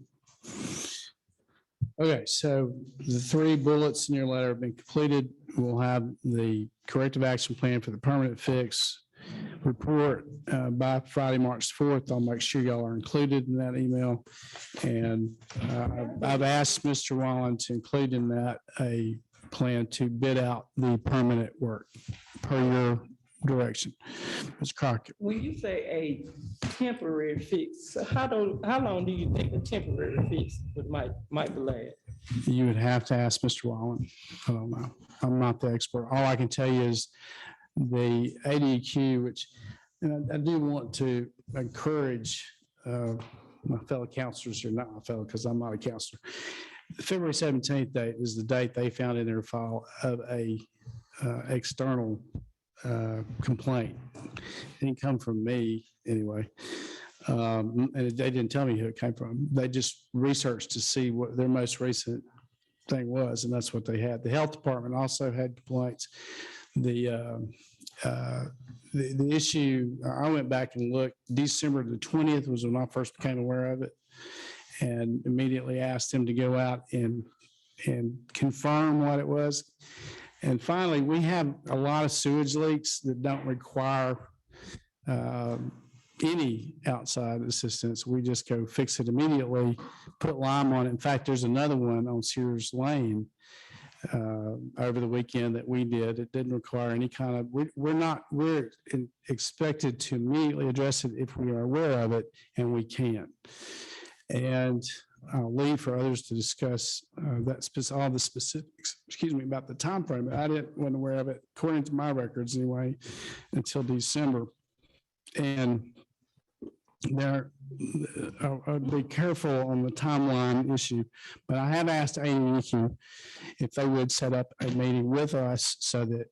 Okay, so the 3 bullets in your letter have been completed. We'll have the corrective action plan for the permanent fix report by Friday, March 4th. I'll make sure y'all are included in that email. And I've asked Mr. Wallen to include in that a plan to bid out the permanent work per your direction. Ms. Crockett. When you say a temporary fix, so how long do you think a temporary fix might delay it? You would have to ask Mr. Wallen. I don't know. I'm not the expert. All I can tell you is the ADQ, which, and I do want to encourage my fellow counselors, or not my fellow, because I'm not a counselor. The February 17th date is the date they found in their file of a external complaint. It didn't come from me anyway. And they didn't tell me who it came from. They just researched to see what their most recent thing was, and that's what they had. The health department also had complaints. The issue, I went back and looked, December the 20th was when I first became aware of it, and immediately asked him to go out and confirm what it was. And finally, we have a lot of sewage leaks that don't require any outside assistance. We just go fix it immediately, put lime on it. In fact, there's another one on Sears Lane over the weekend that we did. It didn't require any kind of, we're expected to immediately address it if we are aware of it, and we can. And I'll leave for others to discuss all the specifics, about the time frame. I wasn't aware of it, according to my records anyway, until December. And I'll be careful on the timeline issue, but I have asked AEQ if they would set up a meeting with us so that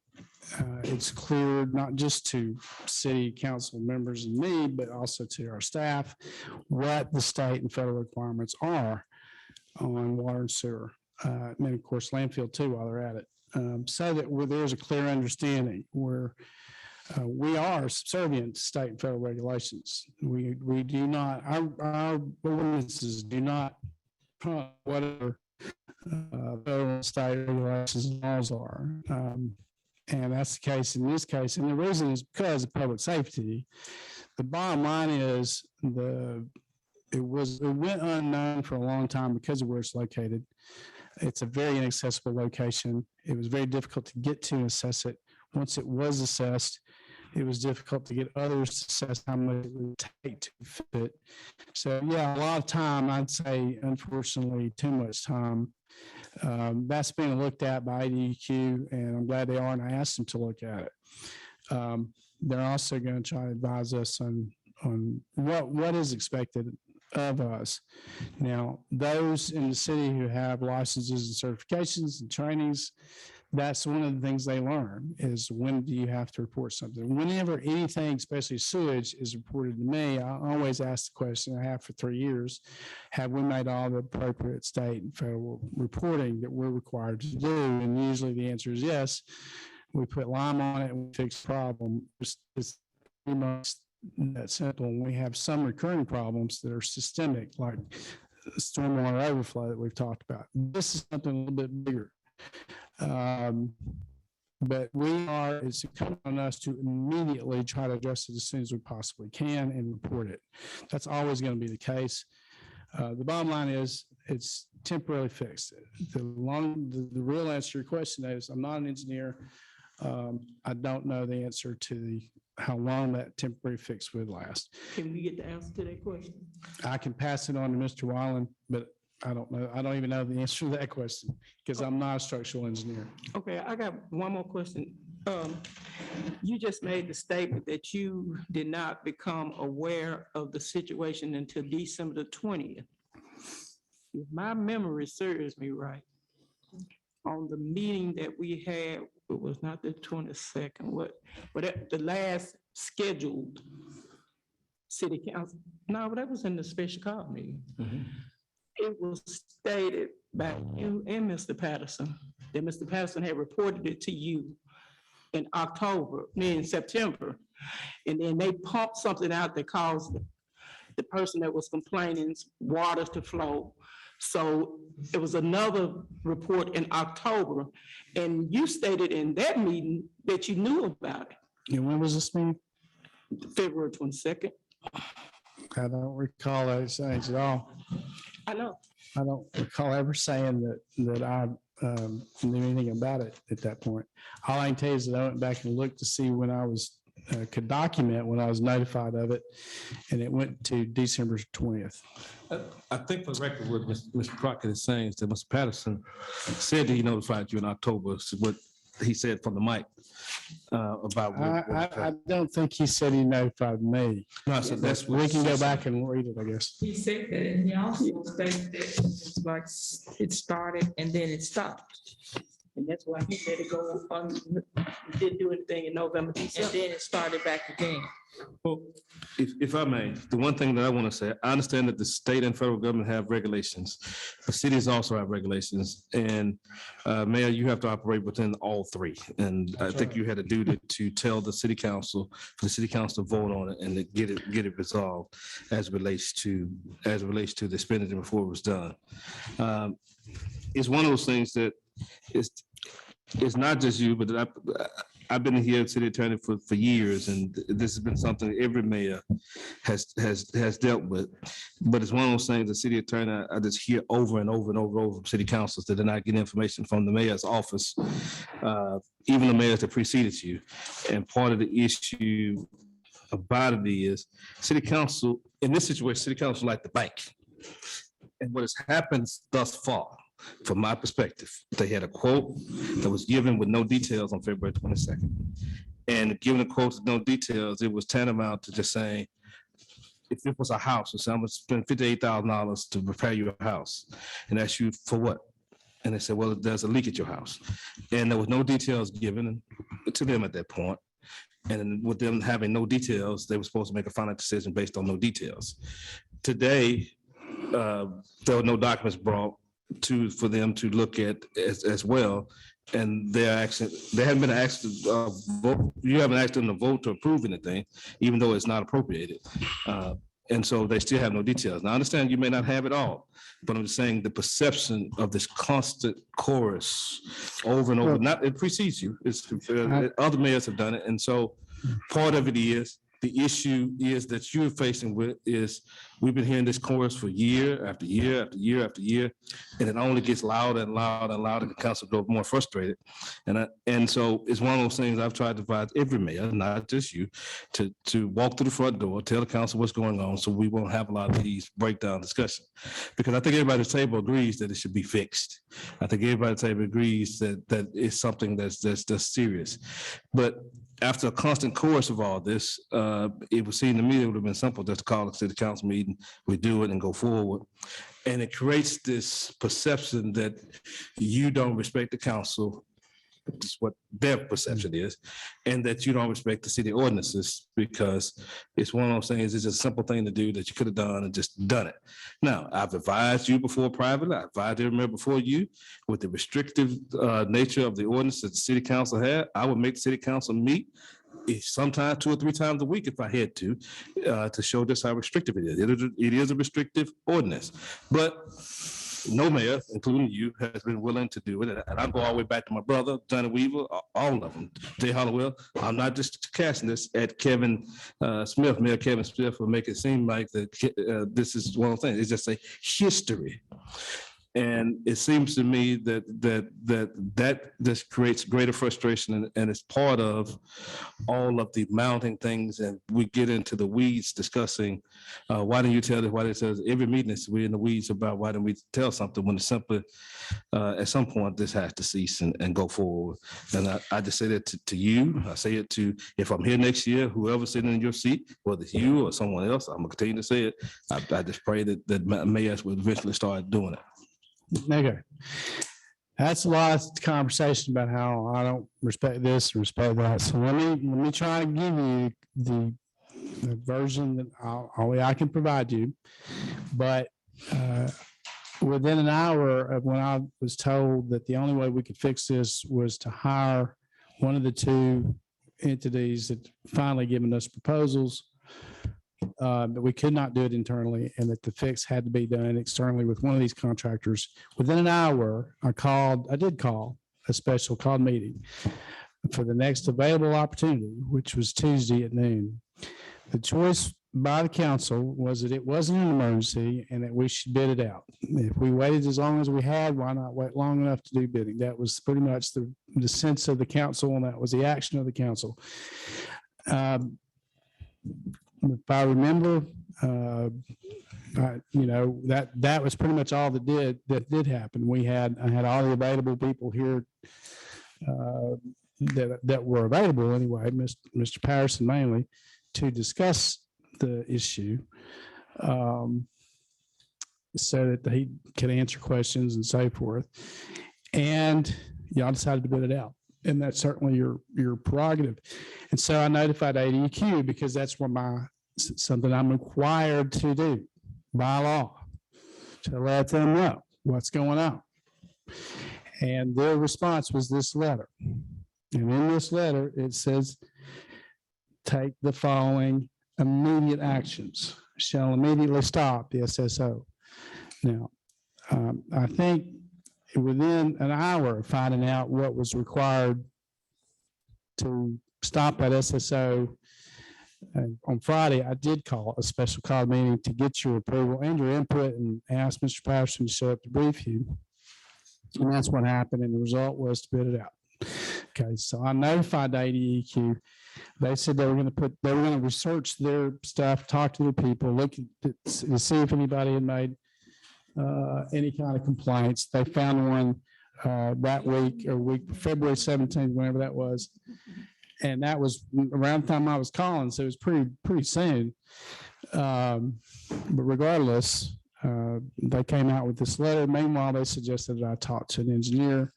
it's clear, not just to city council members and me, but also to our staff, what the state and federal requirements are on water and sewer. And of course, landfill too, while they're at it. So that there's a clear understanding where we are subservient to state and federal regulations. We do not, our ordinances do not trump whatever federal and state regulations and laws are. And that's the case in this case. And the reason is because of public safety. The bottom line is it went unknown for a long time because of where it's located. It's a very inaccessible location. It was very difficult to get to and assess it. Once it was assessed, it was difficult to get others to assess how much it would take to fit. So yeah, a lot of time, I'd say, unfortunately, too much time. That's being looked at by IDEQ, and I'm glad they are, and I asked them to look at it. They're also going to try to advise us on what is expected of us. Now, those in the city who have licenses and certifications and trainings, that's one of the things they learn is when do you have to report something. Whenever anything, especially sewage, is reported to me, I always ask the question I have for 3 years, have we made all the appropriate state and federal reporting that we're required to do? And usually the answer is yes. We put lime on it and we fix the problem. It's pretty much that simple. And we have some recurring problems that are systemic, like stormwater overflow that we've talked about. This is something a little bit bigger. But it's incumbent on us to immediately try to address it as soon as we possibly can and report it. That's always going to be the case. The bottom line is it's temporarily fixed. The real answer to your question is I'm not an engineer. I don't know the answer to how long that temporary fix would last. Can we get the answer to that question? I can pass it on to Mr. Wallen, but I don't know. I don't even know the answer to that question because I'm not a structural engineer. Okay, I got one more question. You just made the statement that you did not become aware of the situation until December the 20th. If my memory serves me right, on the meeting that we had, it was not the 22nd, but at the last scheduled city council, no, but that was in the special call meeting. It was stated by you and Mr. Patterson that Mr. Patterson had reported it to you in September. And then they pumped something out that caused the person that was complaining's water to flow. So it was another report in October. And you stated in that meeting that you knew about it. And when was this meeting? February 22nd. I don't recall that change at all. I know. I don't recall ever saying that I knew anything about it at that point. All I can tell you is that I went back and looked to see when I was, could document when I was notified of it, and it went to December 20th. I think for the record, what Mr. Crockett is saying is that Mr. Patterson said that he notified you in October, is what he said from the mic about. I don't think he said he notified me. No, so that's We can go back and read it, I guess. He said that, and he also stated that it's like it started and then it stopped. And that's why he let it go on, didn't do anything in November, December, and then it started back again. Well, if I may, the one thing that I want to say, I understand that the state and federal government have regulations. The cities also have regulations, and Mayor, you have to operate within all three. And I think you had a duty to tell the city council, for the city council to vote on it and to get it resolved as it relates to the expenditure before it was done. It's one of those things that it's not just you, but I've been here city attorney for years, and this has been something every mayor has dealt with. But it's one of those things, the city attorney, I just hear over and over and over from city councils that they're not getting information from the mayor's office, even the mayors that preceded you. And part of the issue about it is city council, in this situation, city council like the bank. And what has happened thus far, from my perspective, they had a quote that was given with no details on February 22nd. And given the quotes with no details, it was tantamount to just saying, if it was a house, so I'm gonna spend $58,000 to repair your house. And ask you for what? And they said, well, there's a leak at your house. And there was no details given to them at that point. And with them having no details, they were supposed to make a final decision based on no details. Today, there were no documents brought for them to look at as well. And they haven't been asked to vote. You haven't asked them to vote to approve anything, even though it's not appropriated. And so they still have no details. Now, I understand you may not have it all, but I'm just saying the perception of this constant chorus over and over, it precedes you. It's other mayors have done it. And so part of it is, the issue is that you're facing with is we've been hearing this chorus for year after year after year after year, and it only gets louder and louder and louder. The council grows more frustrated, and so it's one of those things I've tried to advise every mayor, not just you, to walk through the front door, tell the council what's going on, so we won't have a lot of these breakdown discussions. Because I think everybody at the table agrees that it should be fixed. I think everybody at the table agrees that it's something that's serious, but after a constant course of all this, it would seem to me it would have been simple just to call a city council meeting, we do it and go forward. And it creates this perception that you don't respect the council, which is what their perception is, and that you don't respect the city ordinances, because it's one of those things, it's just a simple thing to do that you could have done and just done it. Now, I've advised you before privately, I advised every member before you, with the restrictive nature of the ordinance that the city council had, I would make the city council meet sometimes 2 or 3 times a week if I had to show just how restrictive it is. It is a restrictive ordinance, but no mayor, including you, has been willing to do it. And I go all the way back to my brother, Johnny Weaver, all of them, Jay Hollowell. I'm not just casting this at Kevin Smith, Mayor Kevin Smith, for making it seem like that this is one of the things. It's just a history. And it seems to me that just creates greater frustration, and it's part of all of the mounting things. And we get into the weeds discussing, why didn't you tell this? Why didn't you tell this? Every meeting is we're in the weeds about why didn't we tell something, when it's simply, at some point, this has to cease and go forward. And I just say that to you. I say it to, if I'm here next year, whoever's sitting in your seat, whether it's you or someone else, I'm gonna continue to say it. I just pray that mayors will eventually start doing it. Okay. That's a lot of conversation about how I don't respect this, respect that. So let me try to give you the version that only I can provide you. But within an hour of when I was told that the only way we could fix this was to hire one of the two entities that finally given us proposals, that we could not do it internally and that the fix had to be done externally with one of these contractors. Within an hour, I did call a special call meeting for the next available opportunity, which was Tuesday at noon. The choice by the council was that it wasn't an emergency and that we should bid it out. If we waited as long as we had, why not wait long enough to do bidding? That was pretty much the sense of the council, and that was the action of the council. If I remember, that was pretty much all that did happen. I had all the available people here that were available anyway, Mr. Patterson mainly, to discuss the issue, so that he could answer questions and so forth. And y'all decided to bid it out. And that's certainly your prerogative. And so I notified ADQ because that's something I'm required to do by law, to let them know what's going on. And their response was this letter. And in this letter, it says, take the following immediate actions, shall immediately stop the SSO. Now, I think within an hour of finding out what was required to stop that SSO, on Friday, I did call a special call meeting to get your approval and your input and ask Mr. Patterson to show up to brief you. And that's what happened. And the result was to bid it out. Okay, so I notified ADEQ. They said they were going to research their stuff, talk to the people, look to see if anybody had made any kind of complaints. They found one that week February 17th, whenever that was. And that was around the time I was calling, so it was pretty soon. But regardless, they came out with this letter. Meanwhile, they suggested that I talk to an engineer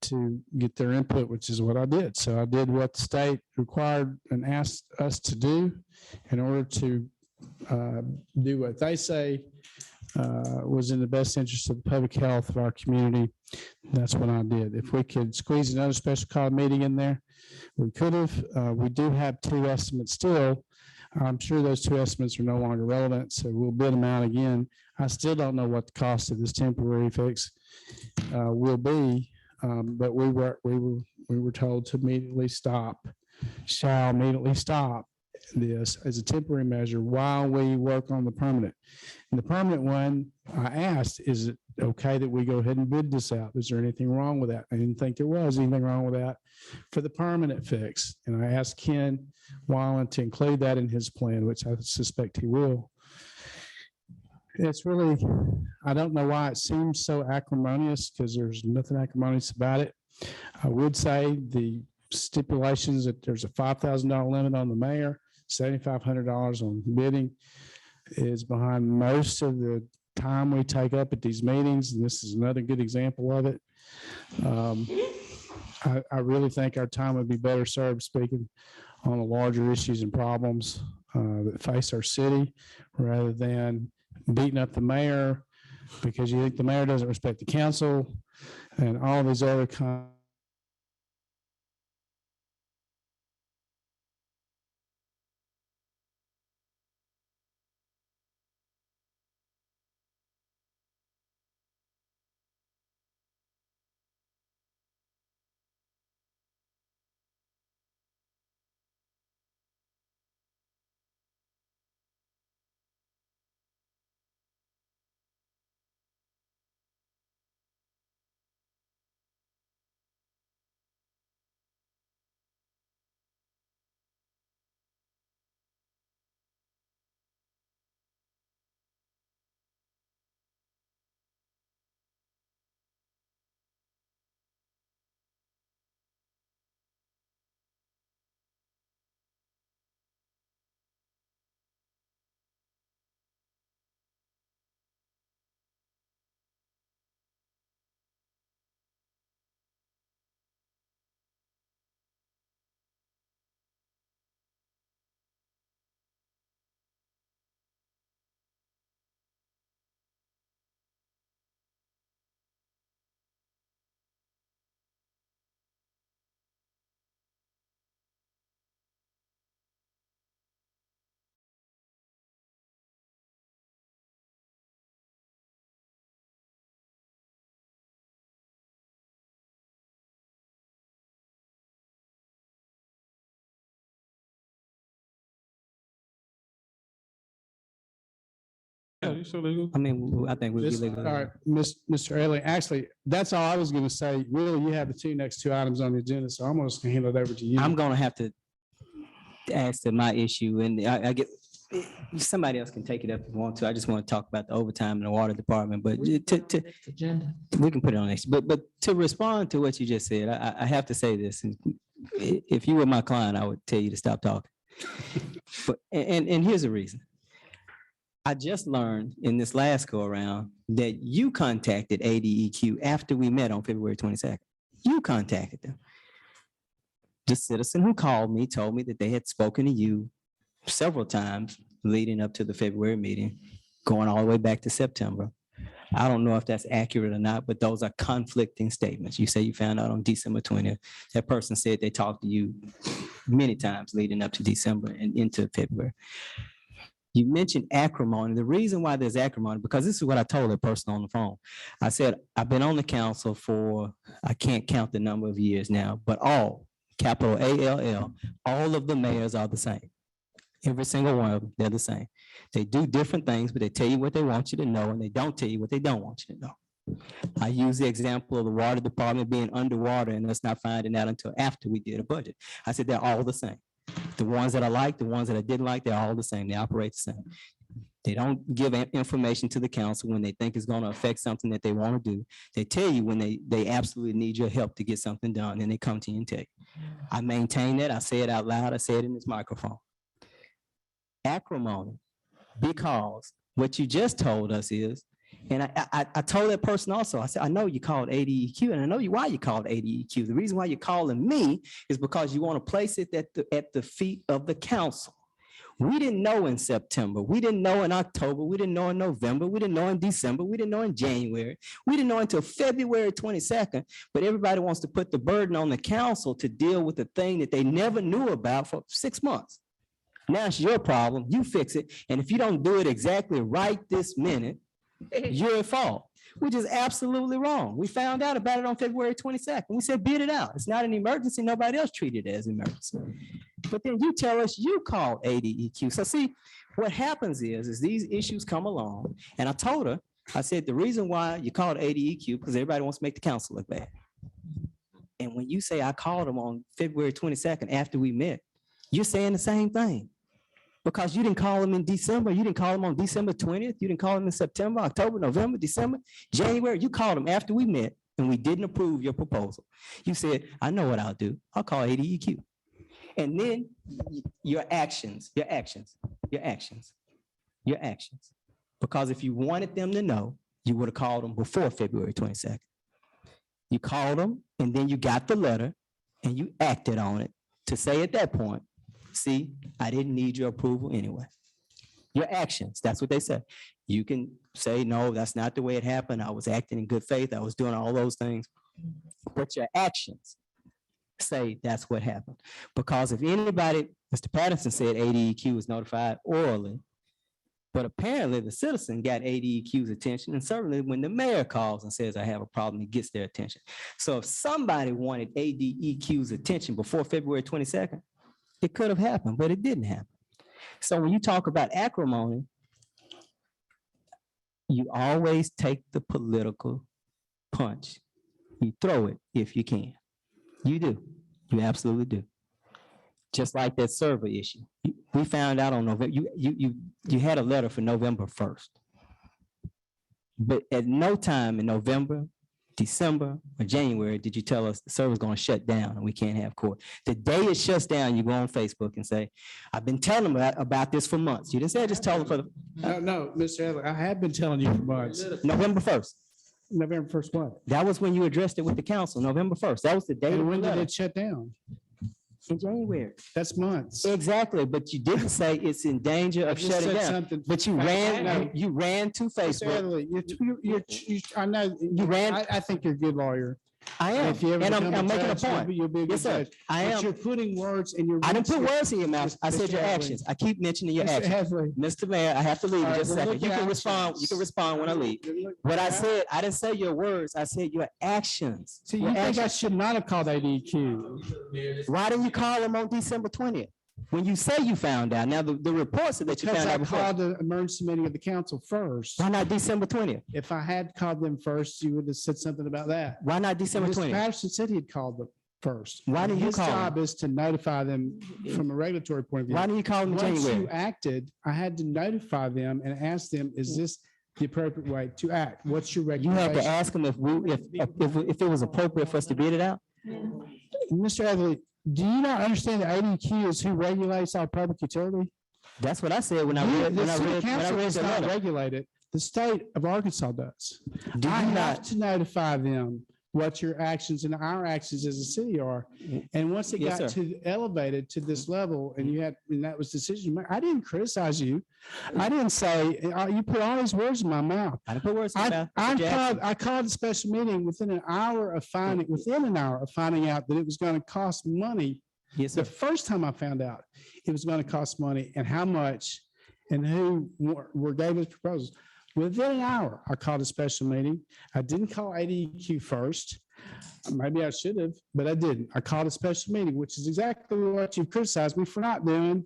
to get their input, which is what I did. So I did what the state required and asked us to do in order to do what they say was in the best interest of the public health of our community. That's what I did. If we could squeeze another special call meeting in there, we could have. We do have two estimates still. I'm sure those two estimates are no longer relevant, so we'll bid them out again. I still don't know what the cost of this temporary fix will be, but we were told to immediately stop, shall immediately stop this as a temporary measure while we work on the permanent. And the permanent one, I asked, is it okay that we go ahead and bid this out? Is there anything wrong with that? I didn't think there was anything wrong with that for the permanent fix. And I asked Ken Wallen to include that in his plan, which I suspect he will. It's really, I don't know why it seems so acrimonious, because there's nothing acrimonious about it. I would say the stipulations that there's a $5,000 limit on the mayor, $7,500 on bidding, is behind most of the time we take up at these meetings, and this is another good example of it. I really think our time would be better served speaking on the larger issues and problems that face our city, rather than beating up the mayor because you think the mayor doesn't respect the council and all these other you sure legal? I mean, I think we'll be This- All legal. right, Mr. Early, actually, that's all I was gonna say. Really, you have the next two items on the agenda, so I'm just gonna hand it over to you. I'm gonna have to ask that my issue, and I get, somebody else can take it up if you want to. I just want to talk about the overtime in the water department, but we can put it on next. But to respond to what you just said, I have to say this. If you were my client, I would tell you to stop talking. But, and here's the reason. I just learned in this last go around that you contacted ADEQ after we met on February 22nd. You contacted them. The citizen who called me told me that they had spoken to you several times leading up to the February meeting, going all the way back to September. I don't know if that's accurate or not, but those are conflicting statements. You say you found out on December 20th. That person said they talked to you many times leading up to December and into February. You mentioned acrimony. The reason why there's acrimony, because this is what I told that person on the phone. I said, I've been on the council for, I can't count the number of years now, but all, capital ALL, all of the mayors are the same. Every single one of them, they're the same. They do different things, but they tell you what they want you to know, and they don't tell you what they don't want you to know. I use the example of the water department being underwater and us not finding out until after we did a budget. I said, they're all the same. The ones that I like, the ones that I didn't like, they're all the same. They operate the same. They don't give information to the council when they think it's going to affect something that they want to do. They tell you when they absolutely need your help to get something done, and they come to you and tell you. I maintain that. I say it out loud. I say it in this microphone. Acrimony, because what you just told us is, and I told that person also, I said, I know you called ADEQ, and I know why you called ADEQ. The reason why you're calling me is because you want to place it at the feet of the council. We didn't know in September. We didn't know in October. We didn't know in November. We didn't know in December. We didn't know in January. We didn't know until February 22nd, but everybody wants to put the burden on the council to deal with the thing that they never knew about for 6 months. Now it's your problem. You fix it. And if you don't do it exactly right this minute, you're at fault, which is absolutely wrong. We found out about it on February 22nd. We said, beat it out. It's not an emergency. Nobody else treated it as an emergency. But then you tell us you called ADEQ. So see, what happens is these issues come along. And I told her, I said, the reason why you called ADEQ, because everybody wants to make the council look bad. And when you say I called them on February 22nd after we met, you're saying the same thing. Because you didn't call them in December. You didn't call them on December 20th. You didn't call them in September, October, November, December, January. You called them after we met and we didn't approve your proposal. You said, I know what I'll do. I'll call ADEQ. And then your actions. Because if you wanted them to know, you would have called them before February 22nd. You called them and then you got the letter and you acted on it to say at that point, see, I didn't need your approval anyway. Your actions, that's what they said. You can say, no, that's not the way it happened. I was acting in good faith. I was doing all those things. But your actions say that's what happened. Because if anybody, Mr. Patterson said ADEQ was notified orally, but apparently the citizen got ADEQ's attention. And certainly when the mayor calls and says, I have a problem, it gets their attention. So if somebody wanted ADEQ's attention before February 22nd, it could have happened, but it didn't happen. So when you talk about acrimony, you always take the political punch. You throw it if you can. You do. You absolutely do. Just like that server issue. We found out on November, you had a letter for November 1st. But at no time in November, December, or January did you tell us the server's going to shut down and we can't have court. The day it shuts down, you go on Facebook and say, I've been telling them about this for months. You didn't say I just told them for the. No, Mr. Adler, I have been telling you for months. November 1st. November 1st what? That was when you addressed it with the council, November 1st. That was the day. And when did it shut down? In January. That's months. Exactly, but you didn't say it's in danger of shutting down. But you ran to Facebook. I know You ran. I think you're a good lawyer. I am, If you ever and become I'm making a judge, point. you'll be a good Yes, sir. judge. I But am. you're putting words in your. I didn't put words in your mouth. I said your Mr. Hadley. actions. I keep mentioning your Mr. actions. Hadley. Mr. Mayor, I have to leave in All just a right, well, second. You look can at respond. actions. You can respond when I leave. What I said, I didn't say your words. I said your actions. See, you Your think I actions. should not have called ADQ? Why didn't you call them on December 20th? When you say you found out, now the report said that you Because found I out before. called the emergency meeting of the council first. Why not December 20th? If I had called them first, you would have said something about that. Why not December Mr. 20th? Patterson said he had called them first. Why didn't you His call them? job is to notify them from a regulatory point of view. Why didn't you call them in Once you January? acted, I had to notify them and ask them, is this the appropriate way to act? What's your You had to recommendation? ask them if it was appropriate for us to bid it out? Mr. Everly, do you not understand that ADQ is who regulates our public utility? That's what I said when I read, The when I city read, when I council read does the not letter. regulate it. The state of Arkansas does. Do I you have not? to notify them what your actions and our actions as a city are. And once it Yes, got sir. to elevated to this level and and that was decision, I didn't criticize you. I didn't say, you put all these words in my mouth. I didn't put words in your mouth. I called a special meeting within an hour of finding out that it was going to cost money. Yes, The sir. first time I found out it was going to cost money and how much and who were gave us proposals. Within an hour, I called a special meeting. I didn't call ADQ first. Maybe I should have, but I didn't. I called a special meeting, which is exactly what you criticized me for not doing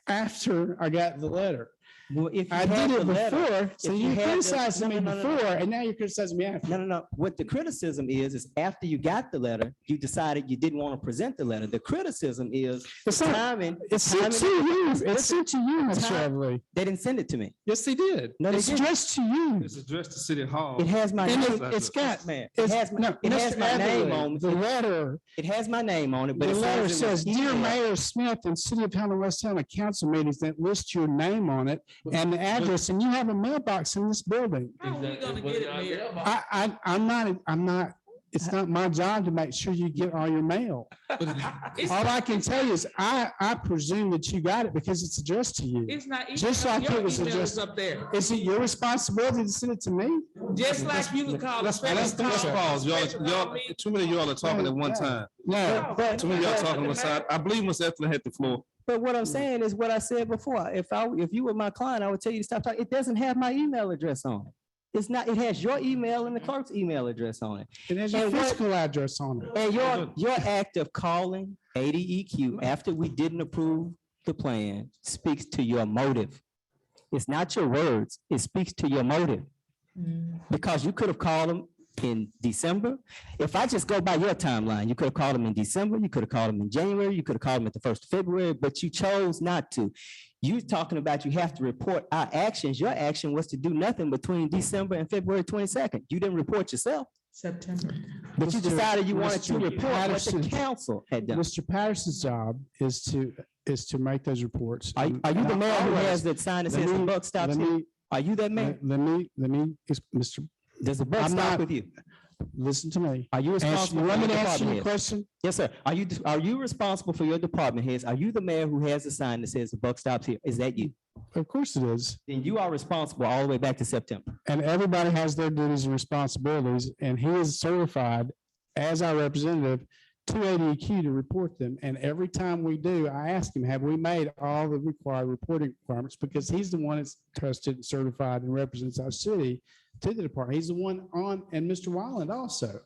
after I got the letter. Well, if you I had did it the letter- before, so if you you had the- criticized no, me no, no, no, before, and now you're criticizing me after. No. What the criticism is after you got the letter, you decided you didn't want to present the letter. The criticism is It's not- timing. It's sent to you. It's sent to you, Mr. Time- Everly. They didn't send it to me. Yes, they did. No, they It's didn't. addressed to you. It's addressed to City Hall. It has my And name. it's got, Man, it's, it has no, it has Mr. my name Everly, on the it. letter. It has my name on it, but The it letter says, says, "Dear email." Mayor Smith and City of Helena-West Helena council meetings that list your name on it and the address, and you have a mailbox in this building." How are we gonna get it, Mayor? I'm not, it's not my job to make sure you get all your mail. All I can tell you is I presume that you got it because it's addressed to you. It's not. Just like your it was email is addressed- up there. Is it your responsibility to send it to me? Just like you can call. Let's pause. Y'all, too many of y'all are talking at one time. No, Too many of y'all talking on one side. I believe Ms. Ethel had the floor. But what I'm saying is what I said before. If you were my client, I would tell you to stop talking. It doesn't have my email address on it. It's not, it has your email and the clerk's email address on it. it has your And what- physical address on it. And your act of calling ADEQ after we didn't approve the plan speaks to your motive. It's not your words. It speaks to your motive. Because you could have called them in December. If I just go by your timeline, you could have called them in December, you could have called them in January, you could have called them at the 1st of February, but you chose not to. You talking about you have to report our actions. Your action was to do nothing between December and February 22nd. You didn't report yourself, September. but you Mr. decided you wanted to Mr. report what the Patterson. council had done. Mr. Patterson's job is to make those reports. Are you the man who has that sign that Let says the me- buck stops let here? me- Are you that man? Let me, Mr. Does the buck I'm stop not- with you? Listen to me. Are you Answer- responsible? You for want me your to answer department your heads? question? Yes, sir. Are you responsible for your department heads? Are you the mayor who has a sign that says the buck stops here? Is that you? Of course it is. Then you are responsible all the way back to September. And everybody has their duties and responsibilities, and he is certified as our representative to ADQ to report them. And every time we do, I ask him, have we made all the required reporting requirements? Because he's the one that's trusted and certified and represents our city to the department. He's the one on, and Mr. Wyland also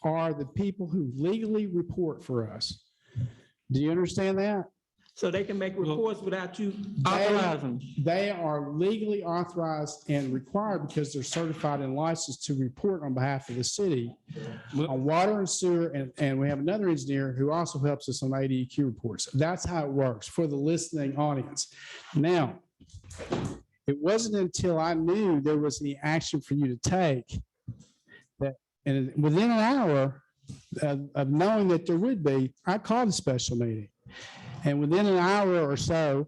are the people who legally report for us. Do you understand that? So they can make reports without you authorizing. They are legally authorized and required because they're certified and licensed to report on behalf of the city on water and sewer. And we have another engineer who also helps us on ADEQ reports. That's how it works for the listening audience. Now, it wasn't until I knew there was any action for you to take that, and within an hour of knowing that there would be, I called a special meeting. And within an hour or so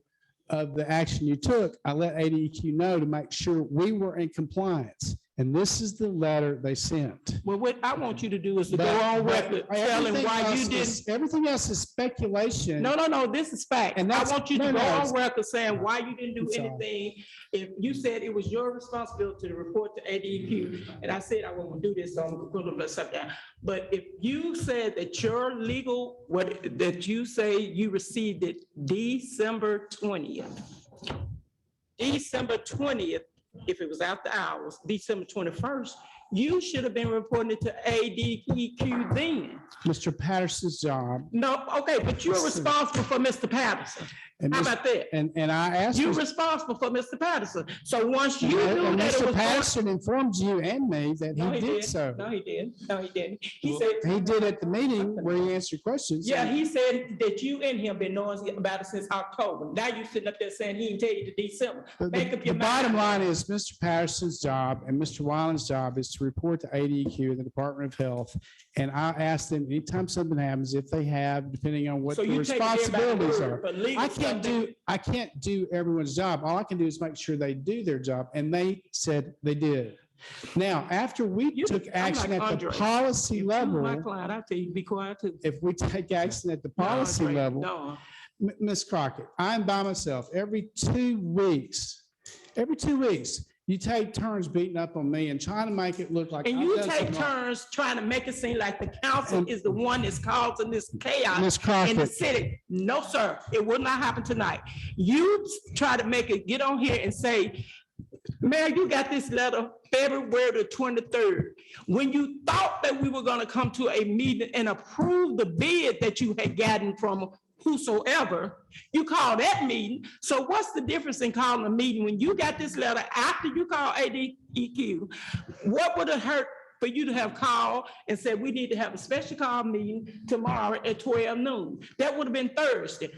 of the action you took, I let ADEQ know to make sure we were in compliance. And this is the letter they sent. Well, what I want you to do is to go But- on but record telling everything why else you didn't. is- Everything else is speculation. No, this is fact. And I that's- want you to no, go no, on it's- record saying why you didn't do I'm sorry. anything. If you said it was your responsibility to report to ADQ, and I said I won't do this, so I'm going to let something down. But if you said that your legal, that you say you received it December 20th, if it was after hours, December 21st, You should have been reporting it to ADEQ then. Mr. Patterson's job. No, okay, but you're responsible for Mr. Patterson. And How Mr. about that? And I asked. You're Mr. responsible for Mr. Patterson. So once you knew And that it Mr. was. Patterson informed you and me that No, he did didn't. so. No, he didn't. No, he didn't. He said. He did at the meeting where he answered questions. Yeah, he said that you and him been knowing about it since October. Now you sitting up there saying he didn't tell you to December. Make up The your bottom mind. line is Mr. Patterson's job and Mr. Wyland's job is to report to ADQ, the Department of Health. And I asked them, anytime something happens, if they have, depending on what So the you take everybody's responsibilities word, are. but legal stuff, I can't do everyone's job. All I can do is make sure they do their job, and they said they did. Now, after we took action like at the Andre. policy You my level, client, I tell you, be quiet too. if we take action at the policy Andre, level, no. Ms. Crockett, I'm by myself. Every 2 weeks, you take turns beating up on me and trying to make it look like. And I've you done take something wrong. turns trying to make it seem like the council And- is the one that's causing this chaos Ms. in the Crockett, city. No, sir, it will not happen tonight. You try to make it, get on here and say, Mayor, you got this letter February the 23rd. When you thought that we were gonna come to a meeting and approve the bid that you had gotten from whosoever, you called that meeting. So what's the difference in calling a meeting when you got this letter after you called ADEQ? What would have hurt for you to have called and said, we need to have a special call meeting tomorrow at 12 noon? That would have been Thursday.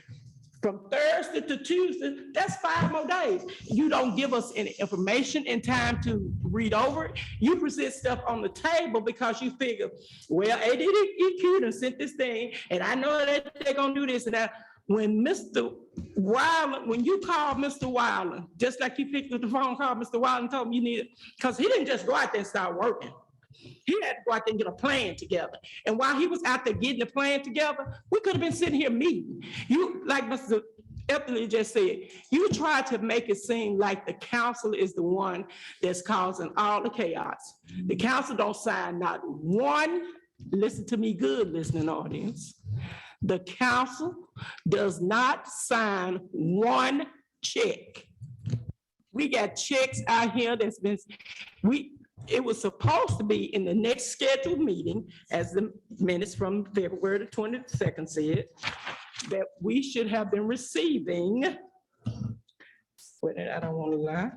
From Thursday to Tuesday, that's 5 more days. You don't give us any information in time to read over it. You present stuff on the table because you figure, well, ADEQ done sent this thing, and I know that they're gonna do this and that. When Mr. Wyland, when you called Mr. Wyland, just like you picked up the phone call, Mr. Wyland told me you needed, because he didn't just go out there and start working. He had to go out there and get a plan together. And while he was out there getting the plan together, we could have been sitting here meeting. You, like Mr. Eppley just said, you try to make it seem like the council is the one that's causing all the chaos. The council don't sign not one, listen to me good, listening audience. The council does not sign one check. We got checks out here that's been, it was supposed to be in the next scheduled meeting, as the minutes from February the 22nd said, that we should have been receiving. Wait, I don't want to lie.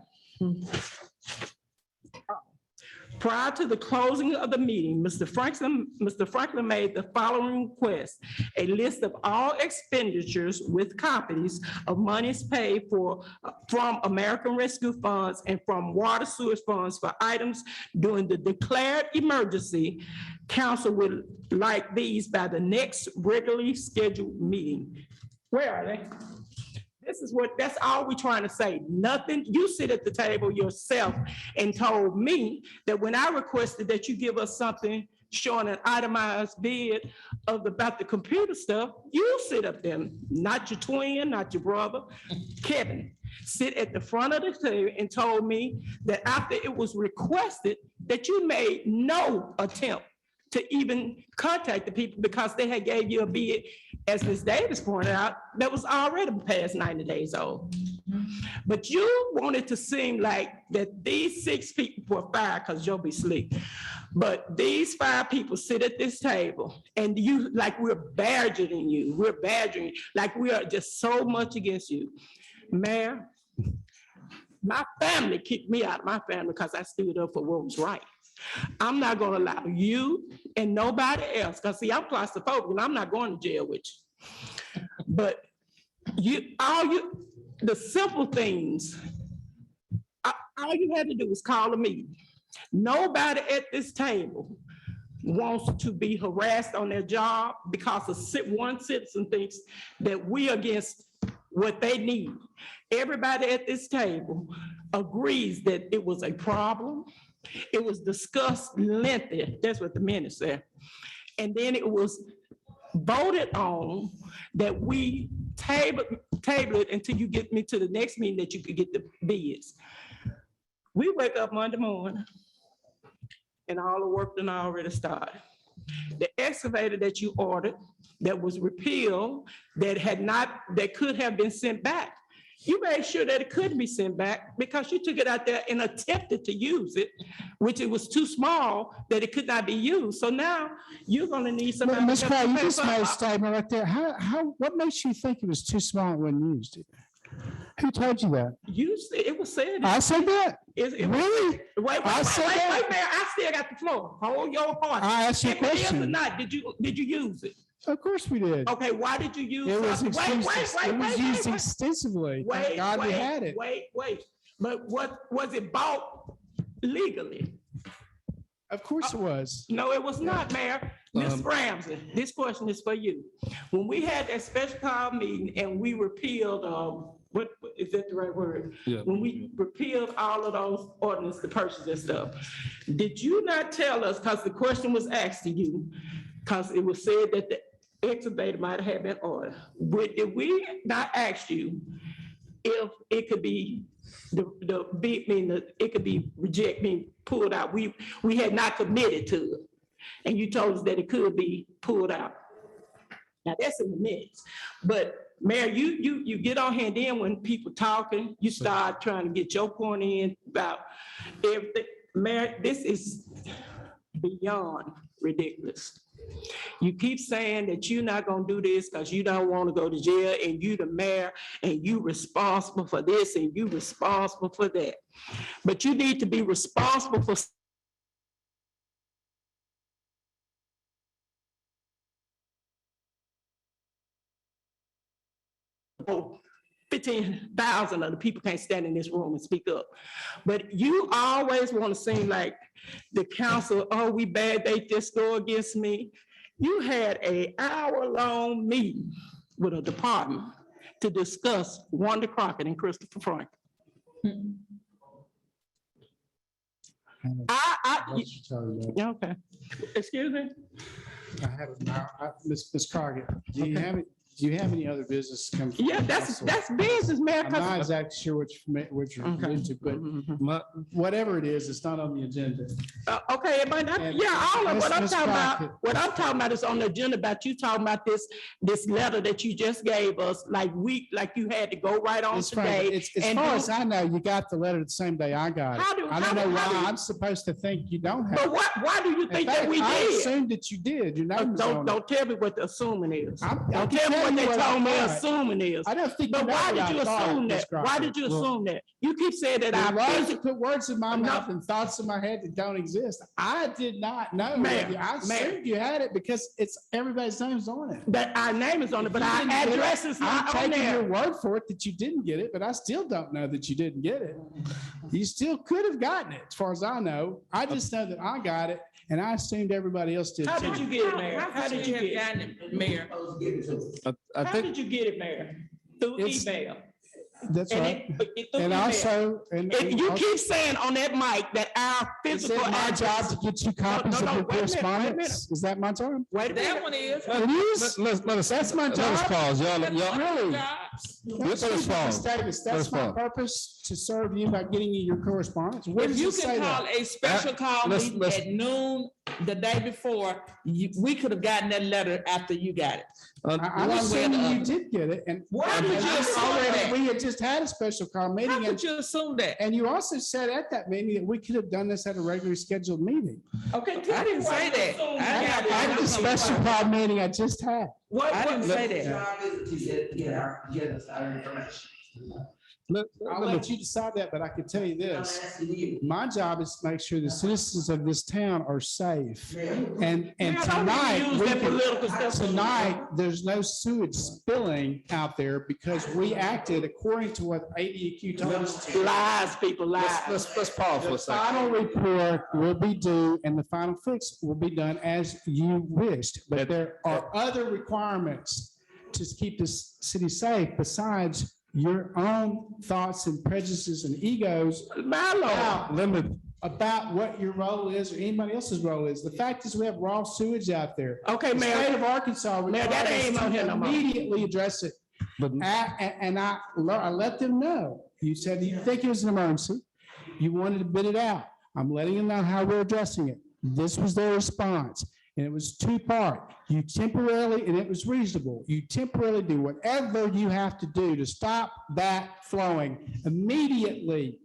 Prior to the closing of the meeting, Mr. Franklin made the following request: a list of all expenditures with copies of monies paid for from American Rescue Funds and from water sewage funds for items during the declared emergency. Council would like these by the next regularly scheduled meeting. Where are they? This is what, that's all we're trying to say. Nothing, you sit at the table yourself and told me that when I requested that you give us something showing an itemized bid about the computer stuff, you sit up there, not your twin, not your brother, Kevin, sit at the front of the table and told me that after it was requested, that you made no attempt to even contact the people because they had gave you a bid, as Ms. Davis pointed out, that was already past 90 days old. But you wanted to seem like that these 6 people were fired because you'll be asleep. But these 5 people sit at this table and you, like we're badgering you, like we are just so much against you. Mayor, my family kicked me out of my family because I stood up for what was right. I'm not gonna allow you and nobody else, because see, I'm claustrophobic and I'm not going to jail with you. But the simple things, all you had to do was call a meeting. Nobody at this table wants to be harassed on their job because one citizen thinks that we against what they need. Everybody at this table agrees that it was a problem. It was discussed lengthy, that's what the minutes said. And then it was voted on that we table it until you get me to the next meeting that you could get the bids. We wake up Monday morning and all the work done already started. The excavator that you ordered that was repealed, that could have been sent back, You made sure that it couldn't be sent back because you took it out there and attempted to use it, which it was too small that it could not be used. So now you're gonna need somebody. Ms. to Craig, you pay just for- made a statement right there. What makes you think it was too small and wasn't used? Who told you that? It was said. I said that? It was- Really? Wait, I said that? Mayor, I still got the floor. Hold your horse. I asked you a If it is or question. not, did you use it? Of course we did. Okay, why did you use? It was something? used extensively. Thank God we had it. Wait. But was it bought legally? Of course it was. No, it was not, Mayor. Ms. Ramsey, this question is for you. When we had that special call meeting and we repealed, what, is that the right word? Yeah. When we repealed all of those ordinances, the purchase and stuff, did you not tell us, because the question was asked to you, because it was said that the excavator might have been ordered. Did we not ask you if it could be it could be pulled out? We had not committed to it. And you told us that it could be pulled out. Now that's in the minutes. But Mayor, you get on here and then when people talking, you start trying to get your point in about everything. Mayor, this is beyond ridiculous. You keep saying that you're not gonna do this because you don't want to go to jail and you the mayor and you responsible for this and you responsible for that. But you need to be responsible for oh, 15,000 of the people can't stand in this room and speak up. But you always want to seem like the council, oh, we bad, they just go against me. You had an hour-long meeting with a department to discuss Wanda Crockett and Christopher Frank. Okay. Excuse me? I have it now. Ms. Cargill, do you have any other business come? from Yeah, the that's council? business, Mayor. I'm not exactly sure what you're into, but whatever it is, it's not on the agenda. Okay, it might not, And yeah, all of what I'm Ms. talking Crockett. about, what I'm talking about is on the agenda about you talking about this letter that you just gave us, like you had to go right on It's fine, but today. as and far do- as I know, you got the letter the same day I got How it. do- I how don't know do- how why do- I'm supposed to think you don't have But it. why do you In think that fact, we I did? assumed that you did. Your name was on it. Don't tell me what the assuming is. I Don't can tell me tell what you they what I told me thought. assuming is. I don't think. But you know why what did I you thought, assume Ms. that? Why Crockett. did you assume that? You keep saying that You I love to physically. put words in my I'm mouth not- and thoughts in my head that don't exist. I did not know. Ma'am, I assumed you had it because it's everybody's name's on it. That our name is on it, but You our didn't get it. address is not I'm on taking your there. word for it that you didn't get it, but I still don't know that you didn't get it. You still could have gotten it, as far as I know. I just know that I got it, and I assumed everybody else did How did too. you get it, Mayor? How did you have get it? gotten it, Mayor? I How think, did you get it, Mayor? Through It's- email. That's And right. it through And email. also, If you keep saying on that mic that our is it physical my job address. to get you copies no, of your wait a minute, wait a correspondence? Is that my job? Wait a That minute. one is. It is? let's my let us job. pause, y'all, Really? Let us pause. That's Let's my pause. purpose, to serve you by getting you your correspondence. Where If does you it say can call that? a special call let's- meeting let's- at noon the day before, we could have gotten that letter after you got it. I'm one way or the assuming you other. did get it, and Why and would you I assume already, that? we had just had a special call How meeting, could you assume that? and you also said at that meeting that we could have done this at a regularly scheduled meeting. Okay. I didn't say that. At the special call meeting I just had. I didn't say that. Job is to get us our information. I'll let you decide that, but I can tell you I'm this. asking you. My job is to make sure the citizens of this town are safe. And Man, don't tonight, use we that can- political stuff. tonight, there's no sewage spilling out there because we acted according to what ADQ told us to. Lies, people, lies. let's pause for The a second. final report will be due and the final fix will be done as you wished. But there are other requirements to keep this city safe besides your own thoughts and prejudices and egos My Lord. about what your role is or anybody else's role is. The fact is we have raw sewage out there. Okay, The state Mayor. of Arkansas Mayor, that requires ain't us on here to no more. immediately address it. But And I let them know. You said you think it was an emergency. You wanted to bid it out. I'm letting them know how we're addressing it. This was their response. and it was two-part. You temporarily, and it was reasonable, you temporarily do whatever you have to do to stop that flowing immediately.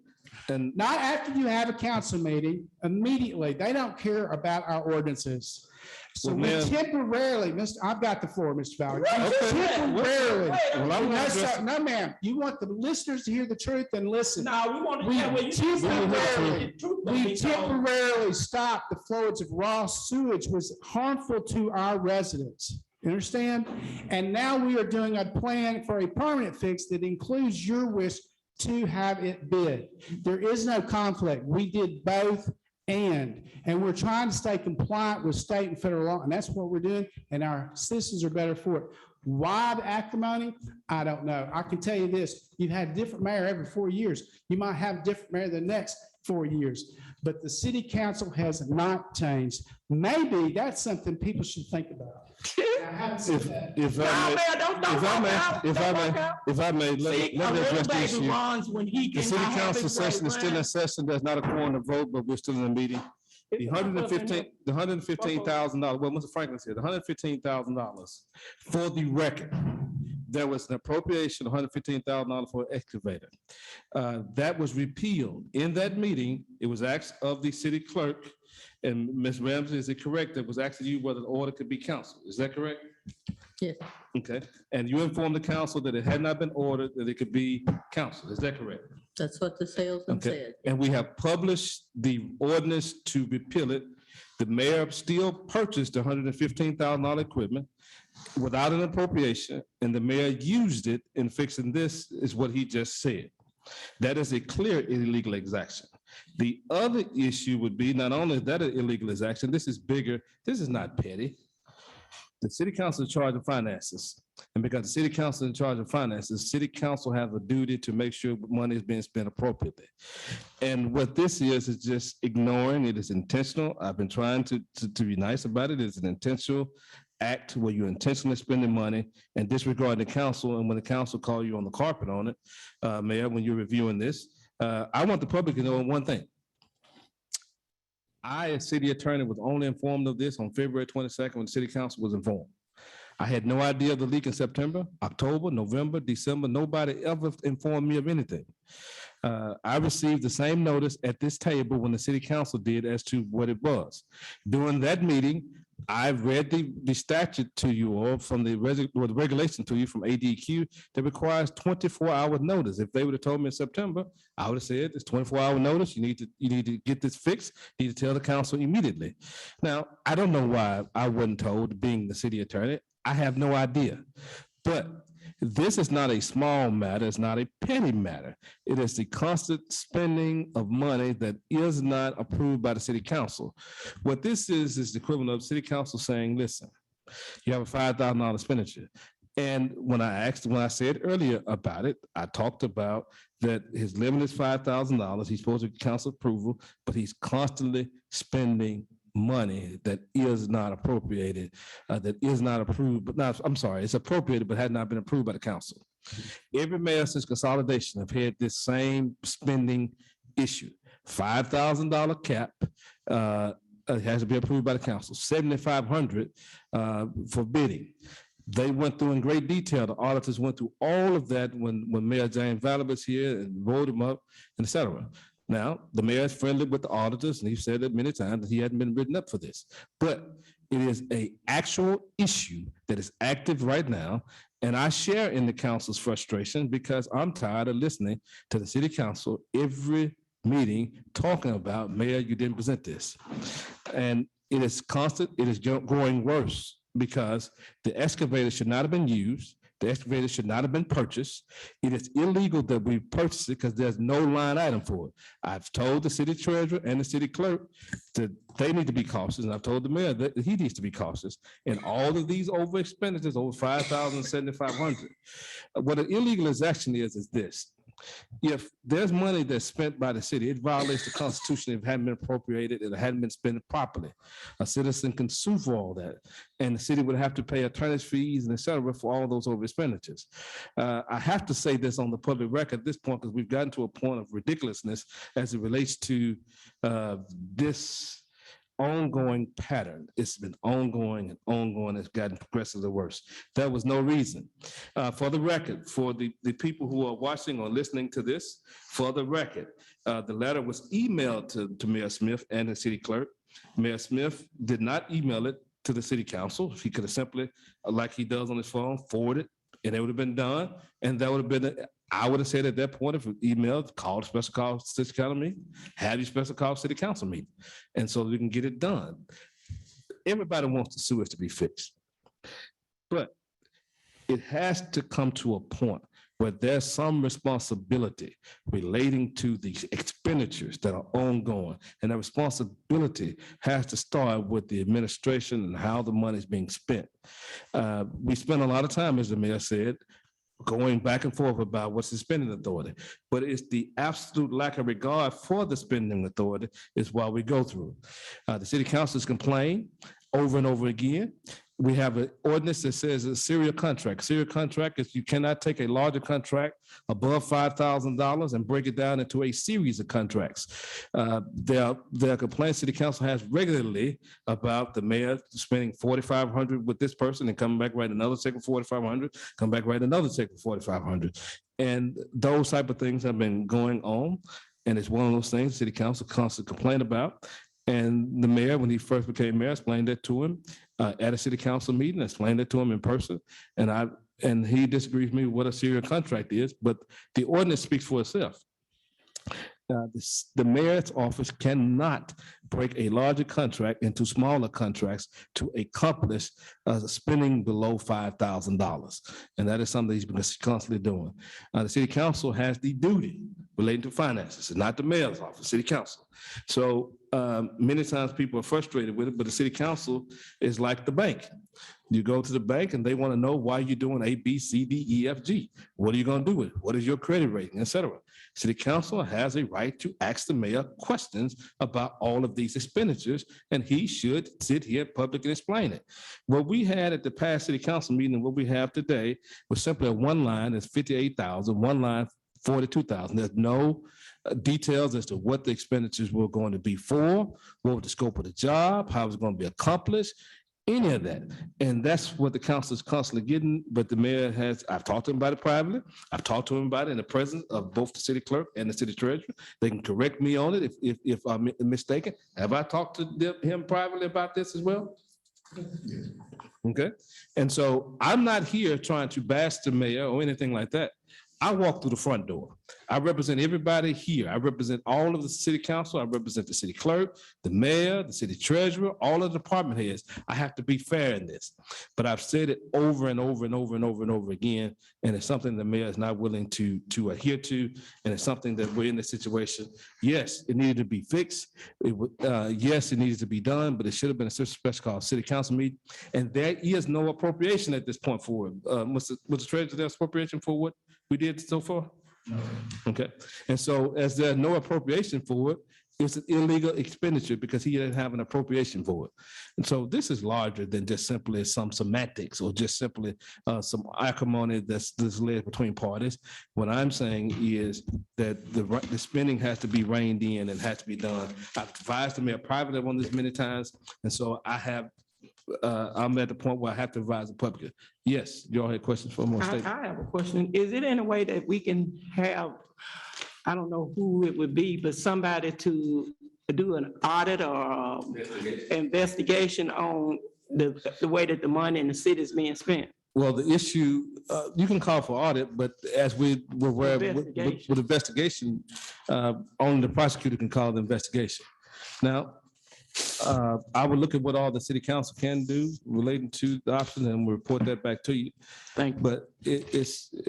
And not after you have a council meeting, immediately. They don't care about our ordinances. So Well, we ma'am- temporarily, I've got the floor, Mr. Valley. Temporarily. Well, I'm gonna address- No, ma'am, you want the listeners to hear the truth, then listen. No, we want to We hear what you say. we temporarily stopped the flowage of raw sewage was harmful to our residents. You understand? And now we are doing a plan for a permanent fix that includes your wish to have it bid. There is no conflict. We did both and we're trying to stay compliant with state and federal law, and that's what we're doing, and our citizens are better for it. Why the acrimony? I don't know. I can tell you this, you've had different mayor every 4 years. You might have different mayor the next 4 years, but the city council has not changed. Maybe that's something people should think about. I haven't said that. If I may, let me address the issue. The city council session is still in session. There's not a quorum to vote, but we're still in a meeting. The $115,000, well, Mr. Franklin said, $115,000 for the record. There was an appropriation of $115,000 for an excavator. That was repealed. In that meeting, it was asked of the city clerk, and Ms. Ramsey, is it correct? It was asked of you whether the order could be canceled. Is that correct? Yes. Okay, and you informed the council that it had not been ordered, that it could be canceled. Is that correct? That's what the salesman Okay, said. and we have published the ordinance to repeal it. The mayor still purchased $115,000 equipment without an appropriation, and the mayor used it in fixing this, is what he just said. That is a clear illegal exaction. The other issue would be not only is that an illegal exaction, this is bigger, this is not petty. The city council is in charge of finances. And because the city council is in charge of finances, city council has a duty to make sure money is being spent appropriately. And what this is just ignoring, it is intentional. I've been trying to be nice about it. It's an intentional act where you're intentionally spending money and disregarding the council. And when the council call you on the carpet on it, Mayor, when you're reviewing this, I want the public to know one thing. I, as city attorney, was only informed of this on February 22nd when the city council was informed. I had no idea of the leak in September, October, November, December. Nobody ever informed me of anything. I received the same notice at this table when the city council did as to what it was. During that meeting, I read the statute to you all from the regulation to you from ADQ that requires 24-hour notice. If they would have told me in September, I would have said it's 24-hour notice. You need to get this fixed. You need to tell the council immediately. Now, I don't know why I wasn't told, being the city attorney. I have no idea. But this is not a small matter. It's not a petty matter. It is the constant spending of money that is not approved by the city council. What this is the equivalent of city council saying, listen, you have a $5,000 expenditure. And when I said earlier about it, I talked about that his limit is $5,000. He's supposed to get council approval, but he's constantly spending money that is not appropriated, that is not approved, but not, I'm sorry, it's appropriated, but had not been approved by the council. Every mayor since consolidation have had this same spending issue. $5,000 cap has to be approved by the council, $7,500 for bidding. They went through in great detail. The auditors went through all of that when Mayor James Valor was here and wrote them up, and et cetera. Now, the mayor is friendly with the auditors, and he said it many times that he hadn't been written up for this. But it is an actual issue that is active right now. And I share in the council's frustration because I'm tired of listening to the city council every meeting talking about, Mayor, you didn't present this. And it is constant, it is growing worse because the excavator should not have been used. The excavator should not have been purchased. It is illegal that we purchase it because there's no line item for it. I've told the city treasurer and the city clerk that they need to be cautious, and I've told the mayor that he needs to be cautious. And all of these over expenditures, over $5,000, $7,500. What an illegal exaction is this. If there's money that's spent by the city, it violates the Constitution if it hadn't been appropriated and it hadn't been spent properly. A citizen can sue for all that, and the city would have to pay attorney's fees and et cetera for all those over expenditures. I have to say this on the public record at this point because we've gotten to a point of ridiculousness as it relates to this ongoing pattern. It's been ongoing and ongoing. It's gotten progressively worse. There was no reason. For the record, for the people who are watching or listening to this, for the record, the letter was emailed to Mayor Smith and the city clerk. Mayor Smith did not email it to the city council. He could have simply, like he does on his phone, forwarded, and it would have been done. And that would have been, I would have said at that point, if it emailed, called special call city council meeting, have your special call city council meeting. And so we can get it done. Everybody wants the sewers to be fixed. But it has to come to a point where there's some responsibility relating to the expenditures that are ongoing. And that responsibility has to start with the administration and how the money is being spent. We spend a lot of time, as the mayor said, going back and forth about what's the spending authority, but it's the absolute lack of regard for the spending authority is why we go through. The city council has complained over and over again. We have an ordinance that says a serial contract. Serial contract is you cannot take a larger contract above $5,000 and break it down into a series of contracts. There are complaints city council has regularly about the mayor spending $4,500 with this person and coming back write another check for $4,500, come back write another check for $4,500. And those type of things have been going on. And it's one of those things city council constantly complain about. And the mayor, when he first became mayor, explained that to him at a city council meeting, explained it to him in person. And he disagrees with me what a serial contract is, but the ordinance speaks for itself. The mayor's office cannot break a larger contract into smaller contracts to accomplish spending below $5,000. And that is something he's been constantly doing. The city council has the duty relating to finances, and not the mayor's office, city council. So many times people are frustrated with it, but the city council is like the bank. You go to the bank and they want to know why you're doing A, B, C, D, E, F, G. What are you going to do with it? What is your credit rating, et cetera? City council has a right to ask the mayor questions about all of these expenditures, and he should sit here publicly and explain it. What we had at the past city council meeting and what we have today was simply a one line is 58,000, one line 42,000. There's no details as to what the expenditures were going to be for, what was the scope of the job, how it was going to be accomplished, any of that. And that's what the council is constantly getting. But the mayor has, I've talked to him about it privately. I've talked to him about it in the presence of both the city clerk and the city treasurer. They can correct me on it if I'm mistaken. Have I talked to him privately about this as well? Okay. And so I'm not here trying to bash the mayor or anything like that. I walk through the front door. I represent everybody here. I represent all of the city council. I represent the city clerk, the mayor, the city treasurer, all of the department heads. I have to be fair in this. But I've said it over and over and over and over and over again. And it's something the mayor is not willing to adhere to. And it's something that we're in this situation. Yes, it needed to be fixed. Yes, it needed to be done, but it should have been a special call city council meeting. And there is no appropriation at this point for it. Was the treasurer there appropriation for what we did so far? No. Okay. And so as there's no appropriation for it, it's an illegal expenditure because he didn't have an appropriation for it. And so this is larger than just simply some semantics or just simply some acrimony that's led between parties. What I'm saying is that the spending has to be reined in and has to be done. I've advised the mayor privately on this many times. And so I'm at the point where I have to advise the public. Yes, you all had questions for more statement? I have a question. Is it any way that we can have, I don't know who it would be, but somebody to do an audit or investigation on the way that the money in the city is being spent? Well, the issue, you can call for audit, but as with investigation, only the prosecutor can call the investigation. Now, I would look at what all the city council can do relating to the option and we'll report that back to you. Thank you. But this is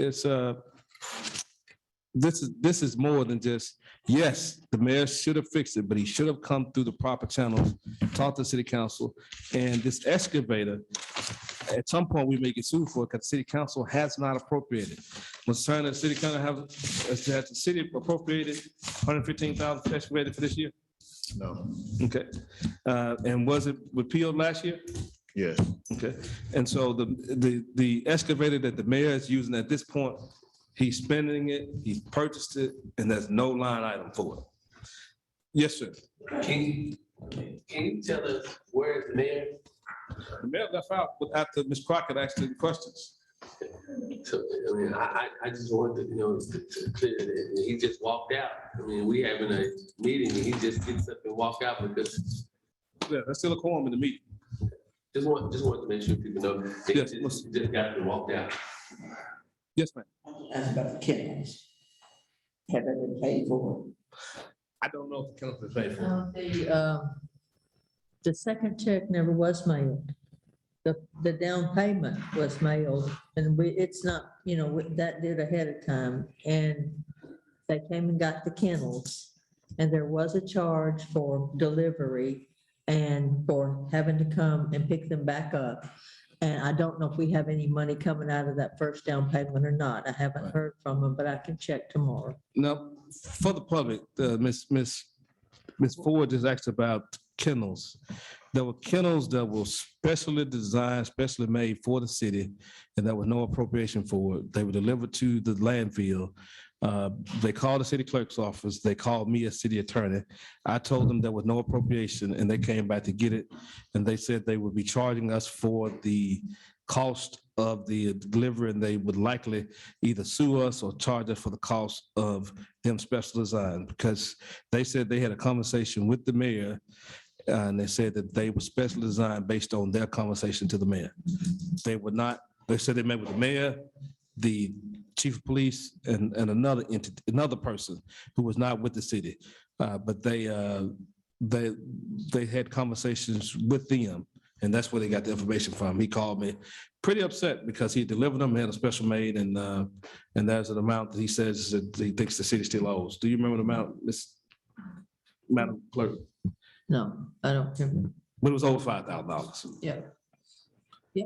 more than just, yes, the mayor should have fixed it, but he should have come through the proper channels, talked to the city council, and this excavator, at some point we may get sued for it because the city council has not appropriated. Was trying to city council has the city appropriated $115,000 for excavator for this year? No. Okay. And was it repealed last year? Yes. Okay. And so the excavator that the mayor is using at this point, he's spending it, he's purchased it, and there's no line item for it. Yes, sir. Can can you tell us where is the mayor? The mayor left out after Ms. Crockett asked the questions. So, I mean, I just wanted to clear that he just walked out. I mean, we having a meeting and he just gets up and walk out because Yeah, that's still a quorum in the meeting. just want to make sure people know. He Yes, just got up and walked out. Yes, ma'am. That's about the kennels. Have they been paid for? I don't know if the council is paid for. The second check never was mailed. The down payment was mailed and it's not, that did ahead of time. And they came and got the kennels and there was a charge for delivery and for having to come and pick them back up. And I don't know if we have any money coming out of that first down payment or not. I haven't heard from them, but I can check tomorrow. Now, for the public, Ms. Ford just asked about kennels. There were kennels that were specially designed, specially made for the city, and there was no appropriation for it. They were delivered to the landfill. They called the city clerk's office. They called me as city attorney. I told them there was no appropriation, and they came back to get it. And they said they would be charging us for the cost of the delivery, and they would likely either sue us or charge us for the cost of them special design, because they said they had a conversation with the mayor, and they said that they were specially designed based on their conversation to the mayor. They would not, they said they met with the mayor, the chief of police, and another entity, another person who was not with the city. But they had conversations with them, and that's where they got the information from. He called me pretty upset because he delivered them, had a special made, and there's an amount that he says that he thinks the city still owes. Do you remember the amount, Madam Clerk? No, I don't remember. But it was over $5,000. Yeah. Yeah,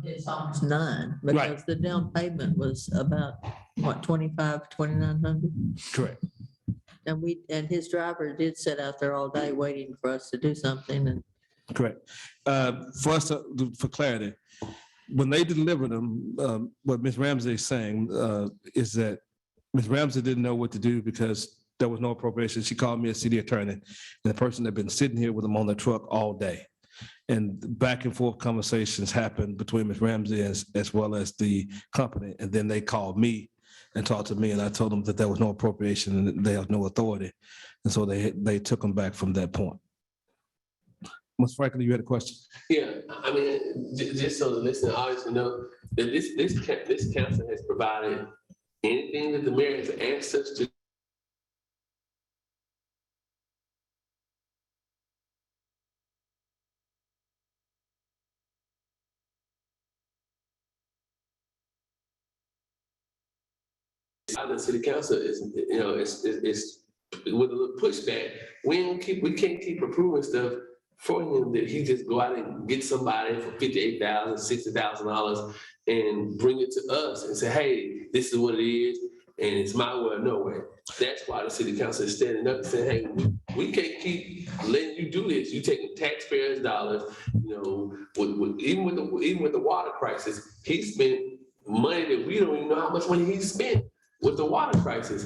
it's almost 9 because the down payment was about, what, 2,900? Correct. And his driver did sit out there all day waiting for us to do something and. Correct. For clarity, when they delivered them, what Ms. Ramsey is saying is that Ms. Ramsey didn't know what to do because there was no appropriation. She called me a city attorney, and the person had been sitting here with them on the truck all day. And back and forth conversations happened between Ms. Ramsey as well as the company. And then they called me and talked to me, and I told them that there was no appropriation and they have no authority. And so they took them back from that point. Ms. Franklin, you had a question? Yeah, I mean, just so the listening audience know that this council has provided anything that the mayor has asked us to. The city council is, it's with a little pushback. We can't keep approving stuff for him that he just go out and get somebody for $58,000, $60,000 and bring it to us and say, hey, this is what it is, and it's my way or no way. That's why the city council is standing up and saying, hey, we can't keep letting you do this. You taking taxpayers' dollars, even with the water crisis, he spent money that we don't even know how much money he spent with the water crisis.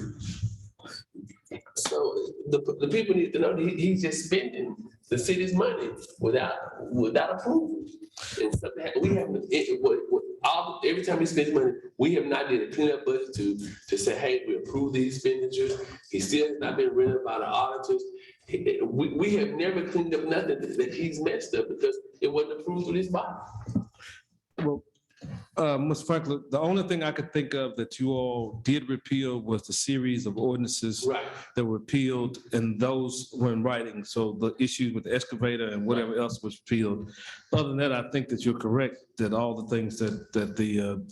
So the people need to know that he's just spending the city's money without approval. And something we have every time he spends money, we have not did a cleanup budget to say, hey, we approve these expenditures. He still has not been written by the auditors. We have never cleaned up nothing that he's messed up because it wasn't approved with his body. Well, Ms. Franklin, the only thing I could think of that you all did repeal was the series of ordinances that were repealed, and those were in writing. So the issues with the excavator and whatever else was repealed. Other than that, I think that you're correct that all the things that the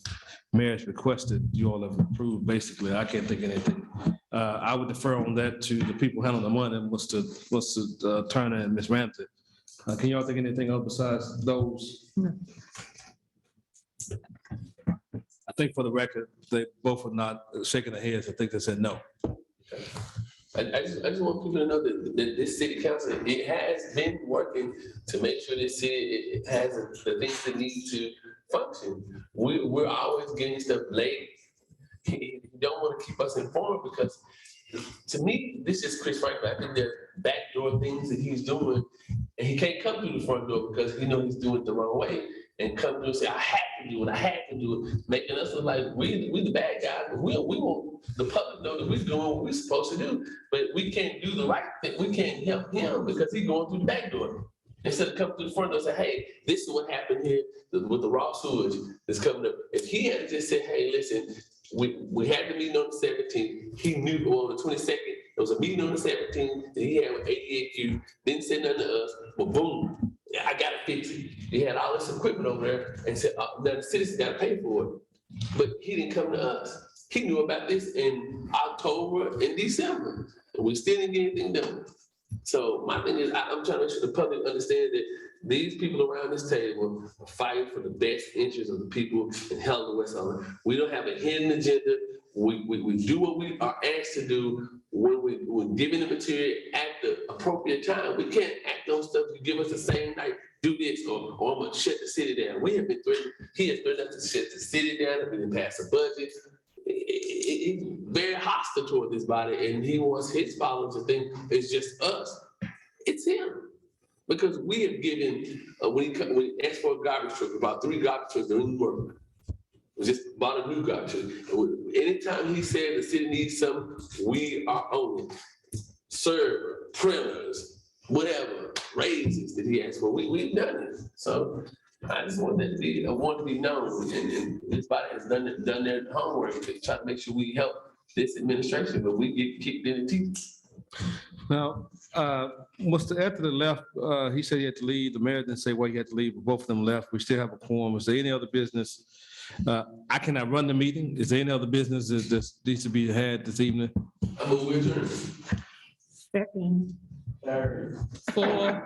mayor has requested, you all have approved. Basically, I can't think of anything. I would defer on that to the people handling the money, Mr. Turner and Ms. Ramsey. Can y'all think of anything else besides those? No. I think for the record, they both are not shaking their heads. I think they said no. I just want people to know that this city council, it has been working to make sure this city has the things that need to function. We're always getting stuff late. You don't want to keep us informed because to me, this is Chris Franklin. I think there are backdoor things that he's doing, and he can't come through the front door because he knows he's doing it the wrong way. And come through and say, I have to do it, I have to do it, making us look like we the bad guys, but we want the public know that we're doing what we're supposed to do. But we can't do the right thing. We can't help him because he's going through the back door. Instead of coming through the front door and say, hey, this is what happened here with the raw sewage that's coming up. If he had just said, hey, listen, we had the meeting on the 17th. He knew on the 22nd, there was a meeting on the 17th that he had with ADAQ, didn't say nothing to us, but boom, I gotta fix it. He had all this equipment over there and said, now the citizens gotta pay for it. But he didn't come to us. He knew about this in October and December, and we still didn't get anything done. So my thing is, I'm trying to make sure the public understands that these people around this table are fighting for the best interests of the people in Helena-West. We don't have a hidden agenda. We do what we are asked to do when we're given the material at the appropriate time. We can't act on stuff you give us the same night, do this, or I'm gonna shut the city down. We have been threatened, he has threatened us to shut the city down if we didn't pass a budget. It's very hostile toward this body, and he wants his followers to think it's just us. It's him. Because we have given, when he asked for a garbage truck, about 3 garbage trucks didn't work. We just bought a new garbage truck. Anytime he said the city needs something, we are on it. Server, printers, whatever, raises that he asked for, we've done it. So I just want that to be, I want to be known, and this body has done their homework to try to make sure we help this administration, but we get kicked in the teeth. Now, Mr. Anthony left, he said he had to leave. The mayor didn't say why he had to leave, but both of them left. We still have a quorum. Is there any other business? I cannot run the meeting. Is there any other business that needs to be had this evening? I move we adjourn. Second. Four.